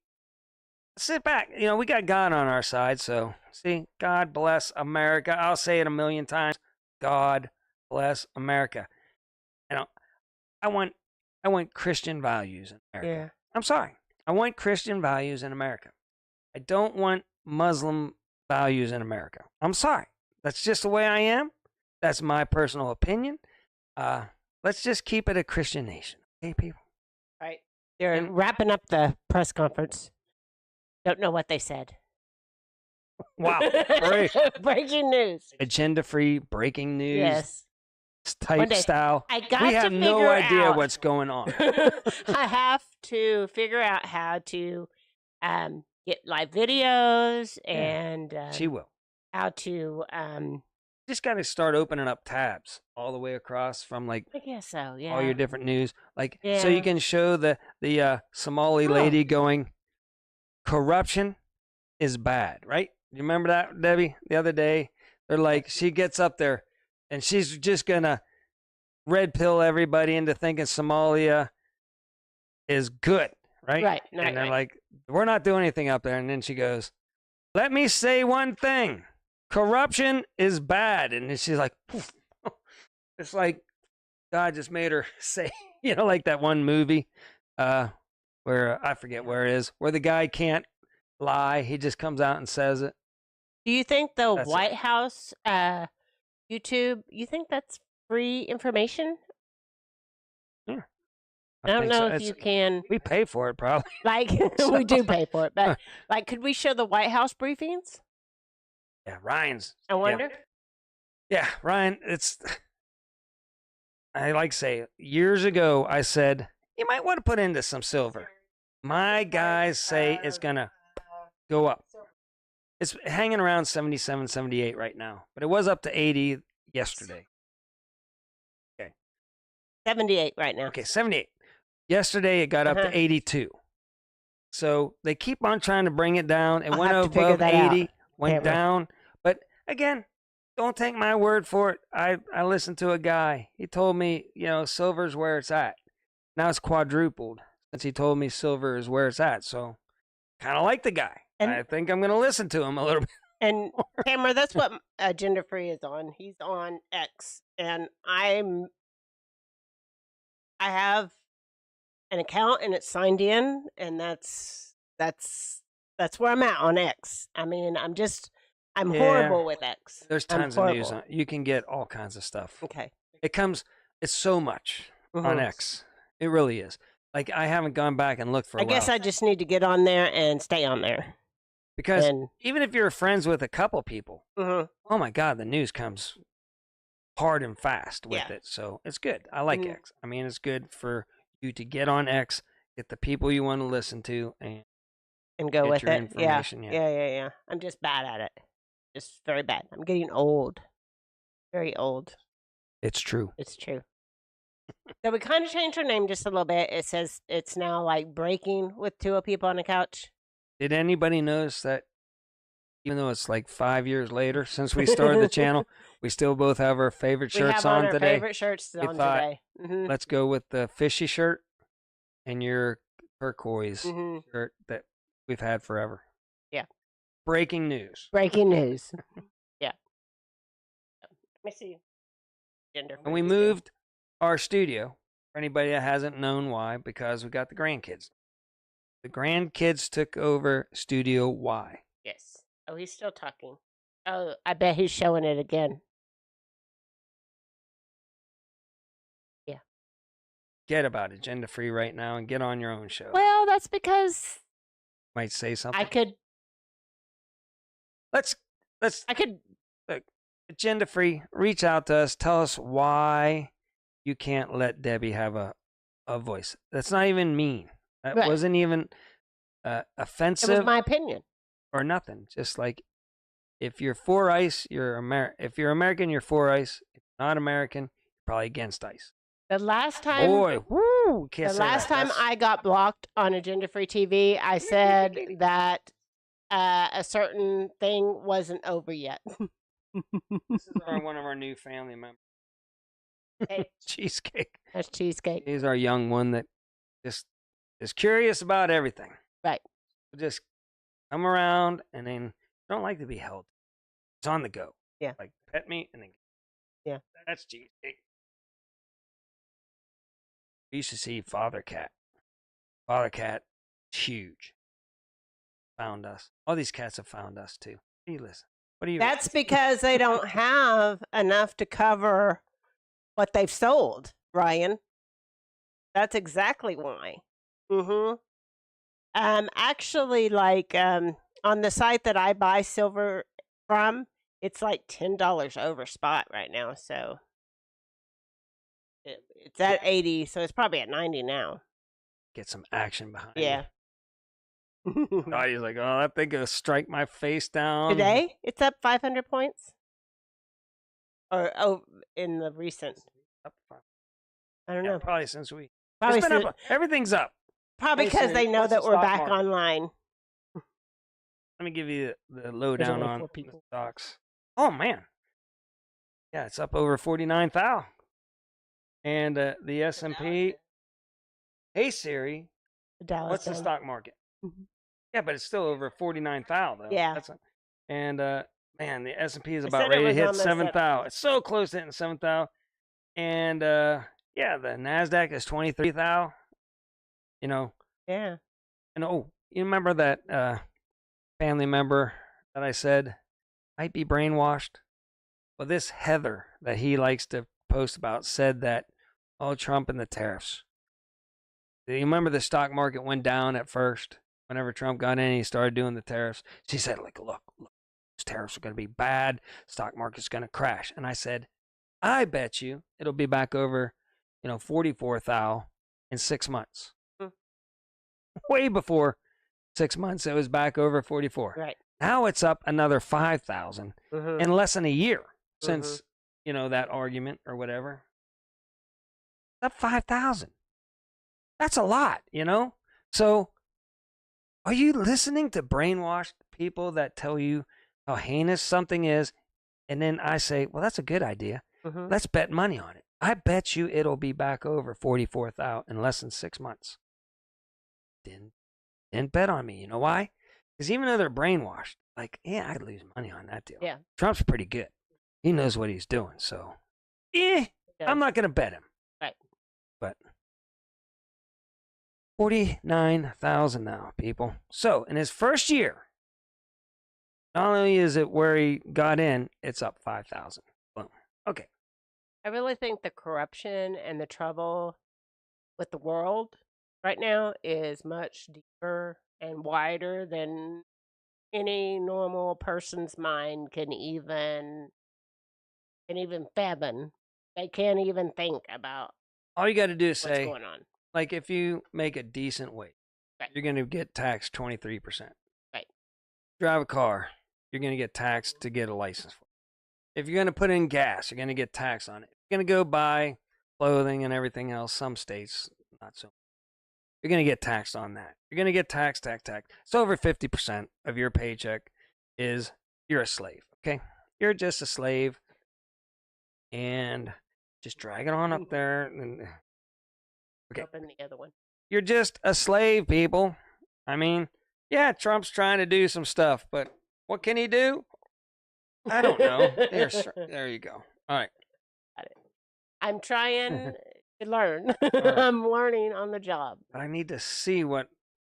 S1: sit back. We got God on our side. So, see, God bless America. I'll say it a million times. God bless America. I want Christian values in America.
S2: Yeah.
S1: I'm sorry. I want Christian values in America. I don't want Muslim values in America. I'm sorry. That's just the way I am. That's my personal opinion. Let's just keep it a Christian nation. Okay, people?
S2: Right. They're wrapping up the press conference. Don't know what they said.
S1: Wow. Great.
S2: Breaking news.
S1: Agenda-free breaking news.
S2: Yes.
S1: Type style.
S2: We
S1: have no idea what's going on.
S2: I have to figure out how to get live videos and
S1: she will.
S2: How to
S1: just got to start opening up tabs all the way across from
S2: I guess so, yeah.
S1: all your different news, so you can show the Somali lady going, corruption is bad, right? You remember that, Debbie? The other day, they're like, she gets up there and she's just gonna red pill everybody into thinking Somalia is good, right?
S2: Right.
S1: And they're like, we're not doing anything up there. And then she goes, let me say one thing. Corruption is bad. And then she's like, poof. It's like God just made her say, like that one movie where I forget where it is, where the guy can't lie. He just comes out and says it.
S2: Do you think the White House YouTube, you think that's free information?
S1: Yeah.
S3: I don't
S1: think
S3: know
S1: so.
S3: if you can.
S1: We pay for it, probably.
S3: Like, we do pay for it, but like, could we show the White House briefings?
S1: Yeah, Ryan's.
S3: I wonder.
S1: Yeah, Ryan, I like to say, years ago, I said, you might want to put into some silver. My guys say it's going to go up. It's hanging around 77, 78 right now, but it was up to 80 yesterday. Okay.
S3: 78 right now.
S1: Okay, 78. Yesterday, it got up to 82. So they keep on trying to bring it down. It went above 80, went down. But again, don't take my word for it. I listened to a guy. He told me, silver's where it's at. Now it's quadrupled since he told me silver is where it's at. So kind of like the guy. And I think I'm going to listen to him a little bit.
S2: And Tamara, that's what Agenda Free is on. He's on X, and I have an account, and it's signed in, and that's where I'm at on X. I mean, I'm horrible with X.
S1: There's tons of news on. You can get all kinds of stuff.
S2: Okay.
S1: It's so much on X. It really is. Like, I haven't gone back and looked for a while.
S2: I guess I just need to get on there and stay on there.
S1: Because even if you're friends with a couple people, oh my God, the news comes hard and fast with it. So it's good. I like X. I mean, it's good for you to get on X, get the people you want to listen to, and
S2: go with it.
S1: Yeah.
S2: I'm just bad at it. Just very bad. I'm getting old. Very old.
S1: It's true.
S2: It's true. So we kind of changed our name just a little bit. It says it's now like Breaking with two people on the couch.
S1: Did anybody notice that even though it's like 5 years later since we started the channel, we still both have our favorite shirts on today?
S2: We have our favorite shirts on today.
S1: Let's go with the fishy shirt and your turquoise shirt that we've had forever.
S2: Yeah.
S1: Breaking news.
S3: Breaking news.
S2: Yeah. Let me see.
S1: And we moved our studio, for anybody that hasn't known why, because we got the grandkids. The grandkids took over Studio Y.
S2: Yes. Oh, he's still talking.
S3: Oh, I bet he's showing it again. Yeah.
S1: Get about Agenda Free right now and get on your own show.
S3: Well, that's because
S1: might say something.
S3: I could.
S1: Look, Agenda Free, reach out to us. Tell us why you can't let Debbie have a voice. That's not even mean. That wasn't even offensive.
S3: It was my opinion.
S1: Or nothing. Just like, if you're for ICE, if you're American, you're for ICE. If you're not American, you're probably against ICE.
S3: The last time, I got blocked on Agenda Free TV, I said that a certain thing wasn't over yet.
S1: This is one of our new family members.
S3: Hey.
S1: Cheesecake.
S3: That's Cheesecake.
S1: He's our young one that just is curious about everything.
S3: Right.
S1: Just come around, and then don't like to be held. It's on the go.
S2: Yeah.
S1: Like, pet me, and then
S2: yeah.
S1: That's Cheesecake. We used to see Father Cat. Father Cat, huge. Found us. All these cats have found us too. Hey, listen. What do you?
S2: That's because they don't have enough to cover what they've sold, Ryan. That's exactly why. Actually, like on the site that I buy silver from, it's like $10 over spot right now. So it's at 80, so it's probably at 90 now.
S1: Get some action behind
S2: it.
S1: God, he's like, oh, that thing gonna strike my face down.
S2: Today, it's up 500 points. Or in the recent. I don't know.
S1: Probably since we.
S2: Probably
S1: it's been up. Everything's up.
S2: Probably because they know that we're back online.
S1: Let me give you the lowdown on the stocks. Oh man, yeah, it's up over 49,000. And the S&P. Hey Siri, what's the stock market? Yeah, but it's still over 49,000.
S2: Yeah.
S1: And man, the S&P is about ready to hit 7,000. It's so close to hitting 7,000. And yeah, the Nasdaq is 23,000. You know.
S2: Yeah.
S1: And you remember that family member that I said might be brainwashed? Well, this Heather that he likes to post about said that Oh, Trump and the tariffs. Do you remember the stock market went down at first? Whenever Trump got in, he started doing the tariffs. She said, like, look, these tariffs are going to be bad. Stock market's going to crash. And I said, I bet you it'll be back over, 44,000 in 6 months. Way before 6 months, it was back over 44.
S2: Right.
S1: Now it's up another 5,000 in less than a year since, that argument or whatever. Up 5,000. That's a lot, So, are you listening to brainwashed people that tell you how heinous something is? And then I say, well, that's a good idea. Let's bet money on it. I bet you it'll be back over 44,000 in less than 6 months. Didn't bet on me. You know why? Because even though they're brainwashed, like, yeah, I'd lose money on that deal.
S2: Yeah.
S1: Trump's pretty good. He knows what he's doing. So, I'm not going to bet him.
S2: Right.
S1: But 49,000 now, people. So, in his first year, not only is it where he got in, it's up 5,000. Boom. Okay.
S2: I really think the corruption and the trouble with the world right now is much deeper and wider than any normal person's mind can even fathom. They can't even think about.
S1: All you got to do is
S2: what's
S1: say,
S2: going on.
S1: like, if you make a decent wage,
S2: right.
S1: You're going to get taxed 23%.
S2: Right.
S1: Drive a car, you're going to get taxed to get a license for it. If you're going to put in gas, you're going to get taxed on it. You're going to go buy clothing and everything else. Some states, not so. You're going to get taxed on that. You're going to get taxed. So over 50% of your paycheck is you're a slave, okay? You're just a slave, and just drag it on up there. And, okay.
S2: Up in the other one.
S1: You're just a slave, people. I mean, yeah, Trump's trying to do some stuff, but what can he do? I don't know. There you go. All right.
S2: Got it. I'm trying to learn.
S1: Right.
S2: I'm learning on the job.
S1: But I need to see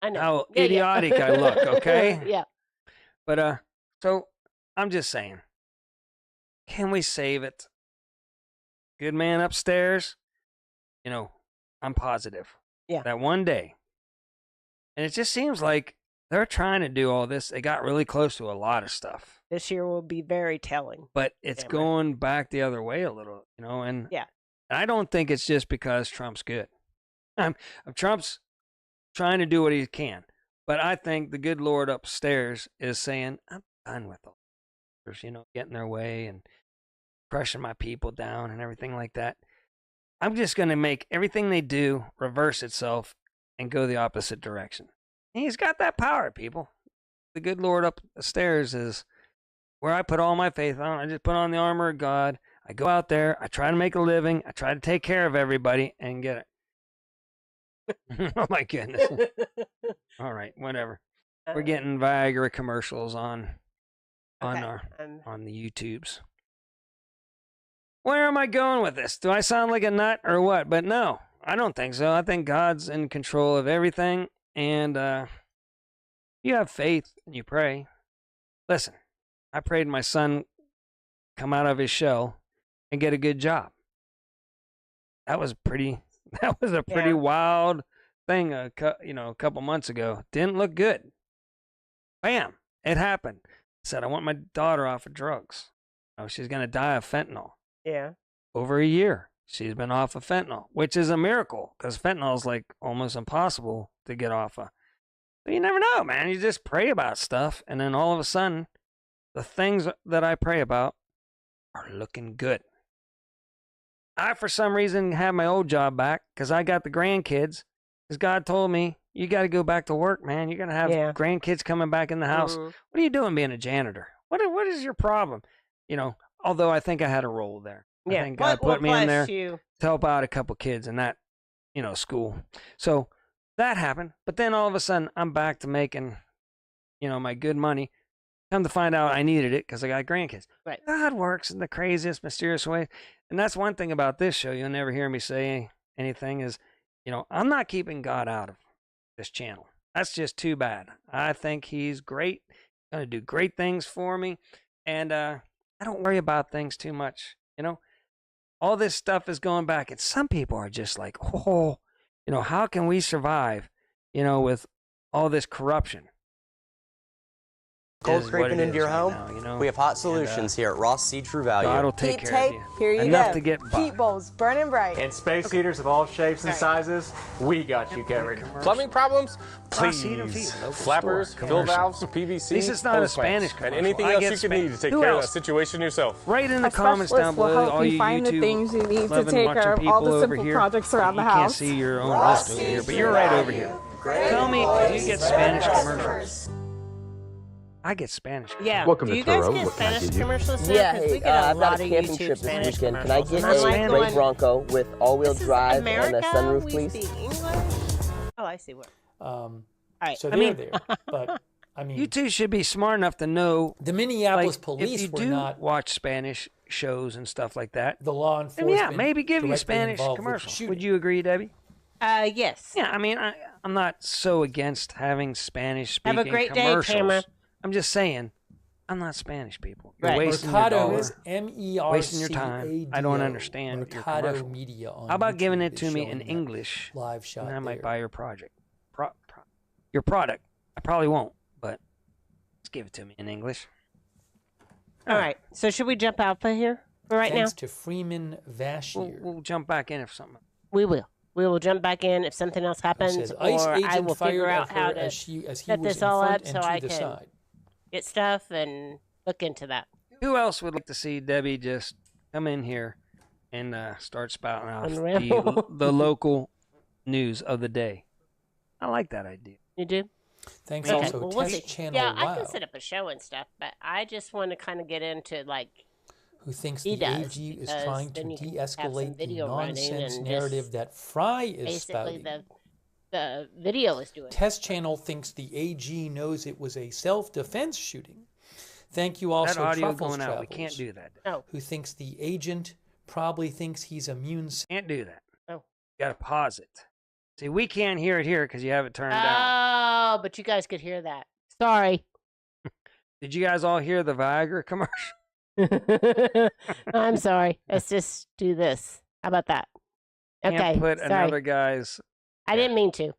S2: how
S1: idiotic I look, okay?
S2: Yeah.
S1: But so I'm just saying, can we save it? Good man upstairs, I'm positive.
S2: Yeah.
S1: That one day. And it just seems like they're trying to do all this. They got really close to a lot of stuff.
S2: This year will be very telling.
S1: But it's going back the other way a little, and
S2: yeah.
S1: I don't think it's just because Trump's good. Trump's trying to do what he can. But I think the good Lord upstairs is saying, I'm done with all this, getting their way and crushing my people down and everything like that. I'm just going to make everything they do reverse itself and go the opposite direction. And he's got that power, people. The good Lord upstairs is where I put all my faith on. I just put on the armor of God. I go out there. I try to make a living. I try to take care of everybody and get it. Oh, my goodness. All right, whatever. We're getting Viagra commercials on the YouTubes. Where am I going with this? Do I sound like a nut or what? But no, I don't think so. I think God's in control of everything. And you have faith and you pray. Listen, I prayed my son come out of his shell and get a good job. That was a pretty wild thing a couple months ago. Didn't look good. Bam, it happened. Said, I want my daughter off of drugs. She's going to die of fentanyl.
S2: Yeah.
S1: Over a year, she's been off of fentanyl, which is a miracle because fentanyl is like almost impossible to get off of. But you never know, man. You just pray about stuff, and then all of a sudden, the things that I pray about are looking good. I, for some reason, have my old job back because I got the grandkids. Because God told me, you got to go back to work, man. You're going to have grandkids coming back in the house. What are you doing being a janitor? What is your problem? Although I think I had a role there. I think God put me in there to help out a couple kids in that, school. So that happened. But then all of a sudden, I'm back to making, my good money. Come to find out I needed it because I got grandkids.
S2: Right.
S1: God works in the craziest, mysterious way. And that's one thing about this show. You'll never hear me say anything is, I'm not keeping God out of this channel. That's just too bad. I think he's great. Going to do great things for me. And I don't worry about things too much. all this stuff is going back, and some people are just like, oh, how can we survive, with all this corruption?
S4: Cold creeping into your home?
S1: Now,
S4: We have hot solutions here at Ross See True Value.
S1: God will take
S5: Heat
S1: care
S5: tape,
S1: of you.
S5: here you
S1: Enough
S5: go.
S1: to get by.
S5: Heat bulbs, burning bright.
S6: And space heaters of all shapes and sizes, we got you covered.
S7: Plumbing problems?
S1: Ross
S7: Please.
S1: Heat Feet, local
S7: Flappers,
S1: store,
S7: fill
S1: commercial.
S7: valves, PVC,
S1: At least it's not a
S7: hose
S1: Spanish
S7: clamps, and
S1: commercial.
S7: anything
S1: I
S7: else
S1: get
S7: you could need to take
S1: Who
S7: care of
S1: else?
S7: that situation yourself.
S1: Right in the
S8: A
S1: comments down
S8: specialist will
S1: below,
S8: help
S1: all
S8: you
S1: you
S8: find the
S1: YouTube
S8: things you need to
S1: loving
S8: take
S1: watching
S8: care of
S1: people
S8: all the
S1: over
S8: simple
S1: here.
S8: projects around the
S1: You
S8: house.
S1: can't see your own list over here, but you're right over here. Tell me, do you get Spanish commercials? I get Spanish.
S2: Yeah.
S9: Welcome
S2: do
S9: to
S2: you guys
S9: Turo.
S2: get
S9: What can I
S2: Spanish
S9: give you?
S2: commercials?
S10: Yeah,
S2: Because we
S10: hey,
S2: get a
S10: I've
S2: lot
S10: got a
S2: of
S10: camping
S2: YouTube
S10: trip this
S2: Spanish
S10: weekend. Can I
S2: commercials.
S10: get
S2: And I'm like
S10: a
S2: going,
S10: gray Bronco with all-wheel
S2: this is
S10: drive
S2: America,
S10: and a sunroof,
S2: we
S10: please?
S2: speak English. Oh, I see what.
S11: All
S2: right.
S11: So
S1: I mean-
S11: there. But I mean,
S1: You two should be smart enough to know.
S11: the Minneapolis
S1: Like,
S11: police
S1: if you
S11: were
S1: do
S11: not
S1: watch Spanish shows and stuff like that,
S11: the law
S1: then
S11: enforcement.
S1: yeah, maybe give you
S11: directly
S1: Spanish
S11: involved with the
S1: commercials.
S11: shooting.
S1: Would you agree, Debbie?
S2: Yes.
S1: Yeah, I mean, I'm not so against having Spanish speaking
S2: Have a great day,
S1: commercials.
S2: Tamara.
S1: I'm just saying, I'm not Spanish, people. You're
S2: Right.
S1: wasting your
S11: Mercado
S1: dollar.
S11: is MERCADO.
S1: Wasting your time. I don't understand your
S11: Mercado
S1: commercial.
S11: Media on
S1: How about giving
S11: YouTube
S1: it to
S11: is
S1: me
S11: showing
S1: in
S11: that
S1: English?
S11: live shot
S1: And I might
S11: there.
S1: buy your project. Your product. I probably won't, but just give it to me in English.
S2: All right. So should we jump out for here for right
S11: Thanks to Freeman Vashier.
S1: We'll jump back in if something.
S2: now? We will. We will jump back in if something else happens,
S11: Says,
S2: or
S11: ICE
S2: I
S11: agent
S2: will
S11: fired
S2: figure
S11: at
S2: out how
S11: her
S2: to
S11: as he
S2: set
S11: was
S2: this
S11: in
S2: all
S11: front
S2: up so
S11: and to
S2: I
S11: the
S2: can
S11: side.
S2: get stuff and look into that.
S1: Who else would like to see Debbie just come in here and start spouting off
S2: And ramble.
S1: the local news of the day? I like that idea.
S2: You do?
S11: Thanks
S2: Okay.
S11: also
S2: Well, we'll
S11: Test
S2: see.
S11: Channel
S2: Yeah,
S11: Wow,
S2: I can set up a show and stuff, but I just want to kind of get into like
S11: who thinks
S2: He
S11: the
S2: does,
S11: AG is
S2: because
S11: trying to
S2: then you can have some
S11: de-escalate the
S2: video running
S11: nonsense
S2: and
S11: narrative
S2: just
S11: that Fry is
S2: basically
S11: spouting.
S2: the video is doing.
S11: Test Channel thinks the AG knows it was a self-defense shooting. Thank you also,
S1: That audio
S11: Truffles
S1: going out. We
S11: Travels,
S1: can't do that.
S2: Oh,
S11: who thinks the agent probably thinks he's immune.
S1: Can't do that.
S2: Oh.
S1: You got to pause it. See, we can't hear it here because you have it turned down.
S2: oh, but you guys could hear that. Sorry.
S1: Did you guys all hear the Viagra commercial?
S2: I'm sorry. Let's just do this. How about that? Okay.
S1: Can't put
S2: sorry.
S1: another guy's
S2: I didn't mean to.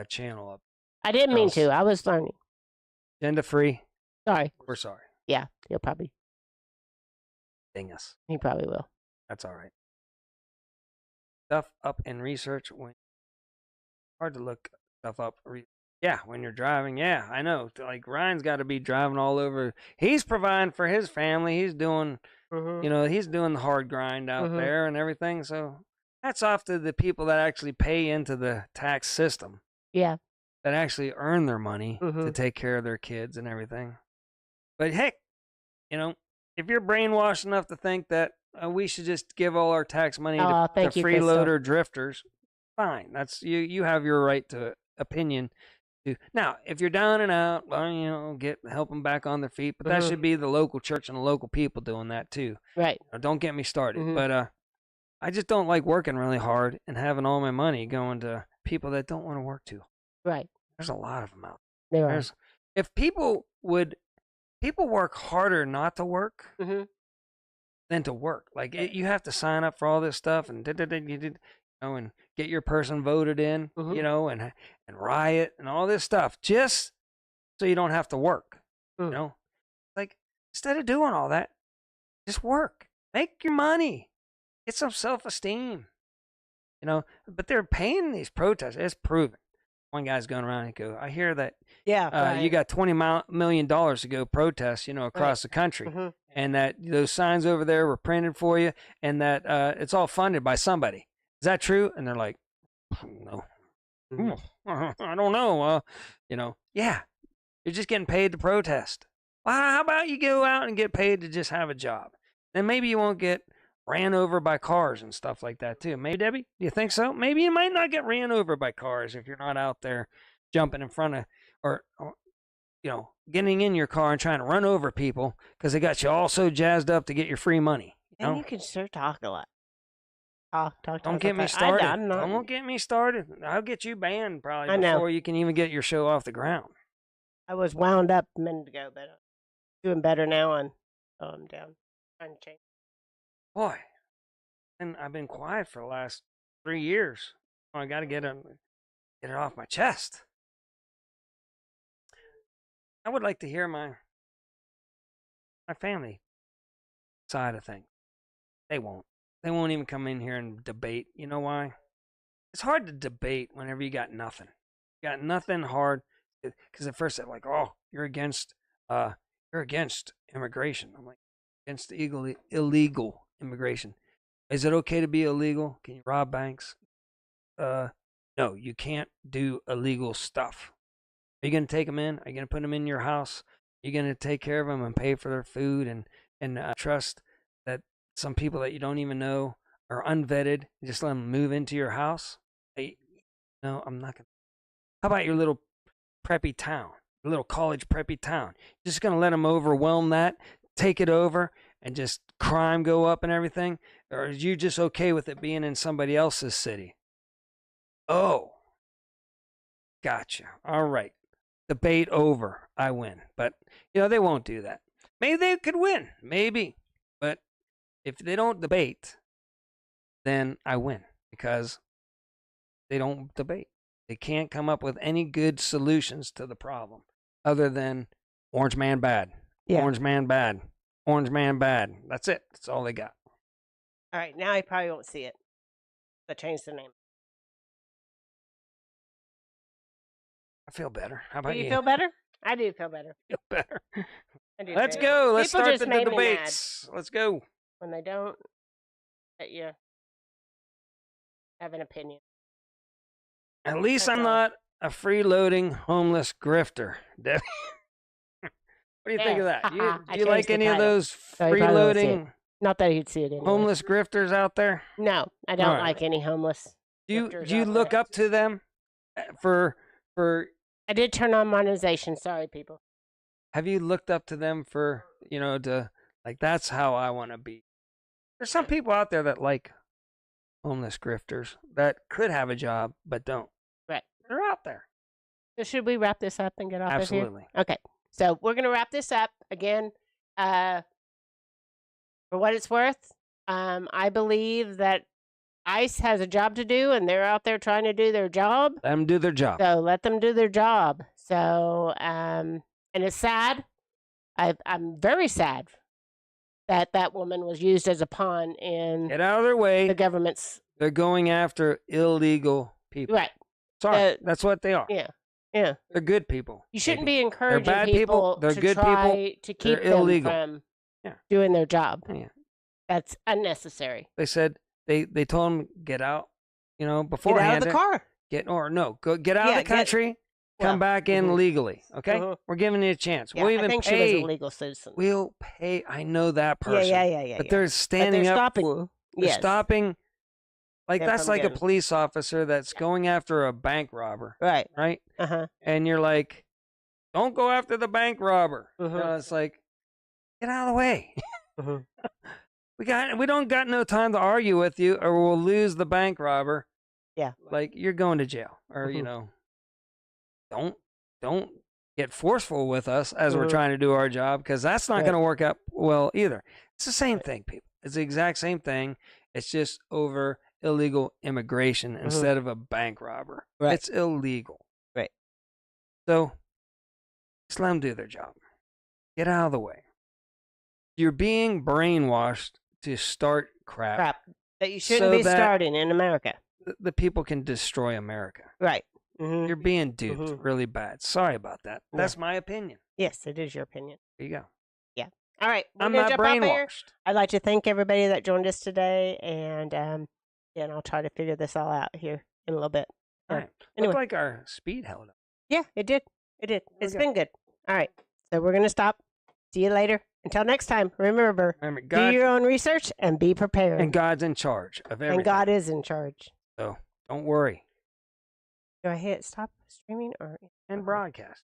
S1: channel up.
S2: I didn't mean
S1: Gross.
S2: to. I was learning.
S1: Agenda free.
S2: Sorry.
S1: We're sorry.
S2: Yeah, he'll probably.
S1: Ding us.
S2: He probably will.
S1: That's all right. Stuff up in research when hard to look stuff up. Yeah, when you're driving. Yeah, I know. Like Ryan's got to be driving all over. He's providing for his family. He's doing,
S2: Mm-hmm.
S1: he's doing the hard grind out
S2: Mhm.
S1: there and everything. So hats off to the people that actually pay into the tax system,
S2: Yeah.
S1: that actually earn their money to
S2: Mhm.
S1: take care of their kids and everything. But heck, if you're brainwashed enough to think that we should just give all our tax money
S2: Oh,
S1: to
S2: thank you, Crystal.
S1: freeloader drifters, fine. That's you have your right to opinion. Now, if you're down and out, well, help them back on their feet. But that
S2: Mhm.
S1: should be the local church and the local people doing that too.
S2: Right.
S1: Don't get me started.
S2: Mhm.
S1: But I just don't like working really hard and having all my money going to people that don't want to work too.
S2: Right.
S1: There's a lot of them out
S2: There
S1: there.
S2: are.
S1: If people work harder not to work
S2: Mm-hmm.
S1: than to work. Like you have to sign up for all this stuff and and get your person voted in,
S2: Mhm.
S1: and riot and all this stuff just so you don't have to work.
S2: Mm.
S1: Like instead of doing all that, just work, make your money, get some self-esteem. But they're paying these protests. It's proven. One guy's going around and go, I hear that
S2: Yeah.
S1: you got $20 million to go protest, across the country.
S2: Mhm.
S1: And that those signs over there were printed for you, and that it's all funded by somebody. Is that true? And they're like, no, I don't know. Yeah, you're just getting paid to protest. Well, how about you go out and get paid to just have a job? Then maybe you won't get ran over by cars and stuff like that too. Maybe, Debbie, do you think so? Maybe you might not get ran over by cars if you're not out there jumping in front of or getting in your car and trying to run over people because they got you all so jazzed up to get your free money.
S2: And you can sure talk a lot. Talk.
S1: Don't get me started. Don't get me started. I'll get you banned probably
S2: I know.
S1: before you can even get your show off the ground.
S2: I was wound up a minute ago, but I'm doing better now, and I'm down. Trying to change.
S1: Boy, and I've been quiet for the last 3 years. I got to get it off my chest. I would like to hear my family side of things. They won't. They won't even come in here and debate. You know why? It's hard to debate whenever you got nothing. You got nothing hard. Because at first they're like, "Oh, you're against immigration." I'm like, against illegal immigration. Is it okay to be illegal? Can you rob banks? No, you can't do illegal stuff. Are you going to take them in? Are you going to put them in your house? Are you going to take care of them and pay for their food and trust that some people that you don't even know are unvetted, you just let them move into your house? Hey, no, I'm not going to. How about your little preppy town, your little college preppy town? You're just going to let them overwhelm that, take it over, and just crime go up and everything? Or are you just okay with it being in somebody else's city? Oh, gotcha. All right. Debate over. I win. But, they won't do that. Maybe they could win. Maybe. But if they don't debate, then I win because they don't debate. They can't come up with any good solutions to the problem other than orange man bad. Yeah. Orange man bad. Orange man bad. That's it. That's all they got.
S2: All right. Now I probably won't see it. But change the name.
S1: I feel better. How about you?
S2: Do you feel better? I do feel better.
S1: Feel better.
S2: I do.
S1: Let's go. Let's
S2: People
S1: start
S2: just
S1: the
S2: made me
S1: debates. Let's go.
S2: When they don't let you have an opinion.
S1: At least I'm not a freeloading homeless grifter, Debbie. What do you think of that? Do you like any of those freeloading?
S2: Not that he'd see it anyway.
S1: Homeless grifters out there?
S2: No, I don't like any homeless.
S1: Do you look up to them for?
S2: I did turn on monetization. Sorry, people.
S1: Have you looked up to them for to like? That's how I want to be. There's some people out there that like homeless grifters that could have a job but don't.
S2: Right.
S1: They're out there.
S2: So should we wrap this up and get off
S1: Absolutely.
S2: of here? Okay. So we're going to wrap this up again. For what it's worth, I believe that ICE has a job to do, and they're out there trying to do their job.
S1: Let them do their job.
S2: So let them do their job. So, and it's sad. I'm very sad that woman was used as a pawn in
S1: Get out of their way.
S2: the government's.
S1: They're going after illegal people.
S2: Right.
S1: Sorry, that's what they are.
S2: Yeah. Yeah.
S1: They're good people.
S2: You shouldn't be encouraging
S1: bad people, they're
S2: to
S1: good
S2: try
S1: people,
S2: to keep
S1: they're
S2: them
S1: illegal.
S2: from
S1: Yeah.
S2: doing their job.
S1: Yeah.
S2: That's unnecessary.
S1: They said they told them get out, beforehand.
S2: Get out of the car.
S1: Get out of the country. Come back in legally. Okay, we're giving you a chance.
S2: Yeah,
S1: We'll even
S2: I think
S1: pay.
S2: she was a legal citizen.
S1: We'll pay. I know that person.
S2: Yeah.
S1: But they're standing up.
S2: Stopping.
S1: They're stopping. Like
S2: Them
S1: that's
S2: from
S1: like a
S2: getting-
S1: police officer that's going after a bank robber.
S2: Right.
S1: Right.
S2: Uh-huh.
S1: And you're like, don't go after the bank robber. It's like, get out of the way. We don't got no time to argue with you, or we'll lose the bank robber.
S2: Yeah.
S1: Like you're going to jail, or don't get forceful with us as we're trying to do our job, because that's not going to work out well either. It's the same thing, people. It's the exact same thing. It's just over illegal immigration instead of a bank robber.
S2: Right.
S1: It's illegal.
S2: Right.
S1: So just let them do their job. Get out of the way. You're being brainwashed to start crap.
S2: That you shouldn't be starting in America.
S1: The people can destroy America.
S2: Right.
S1: You're being duped really bad. Sorry about that. That's my opinion.
S2: Yes, it is your opinion.
S1: There you go.
S2: Yeah. All right.
S1: I'm not brainwashed.
S2: I'd like to thank everybody that joined us today, and I'll try to figure this all out here in a little bit.
S1: All right.
S2: Anyway.
S1: Looked like our speed held up.
S2: Yeah, it did. It did. It's
S1: Okay.
S2: been good. All right. So we're going to stop. See you later. Until next time, remember, do your own research and be prepared.
S1: And God's in charge of everything.
S2: And God is in charge.
S1: So don't worry.
S2: Do I hit stop streaming or
S1: And broadcast.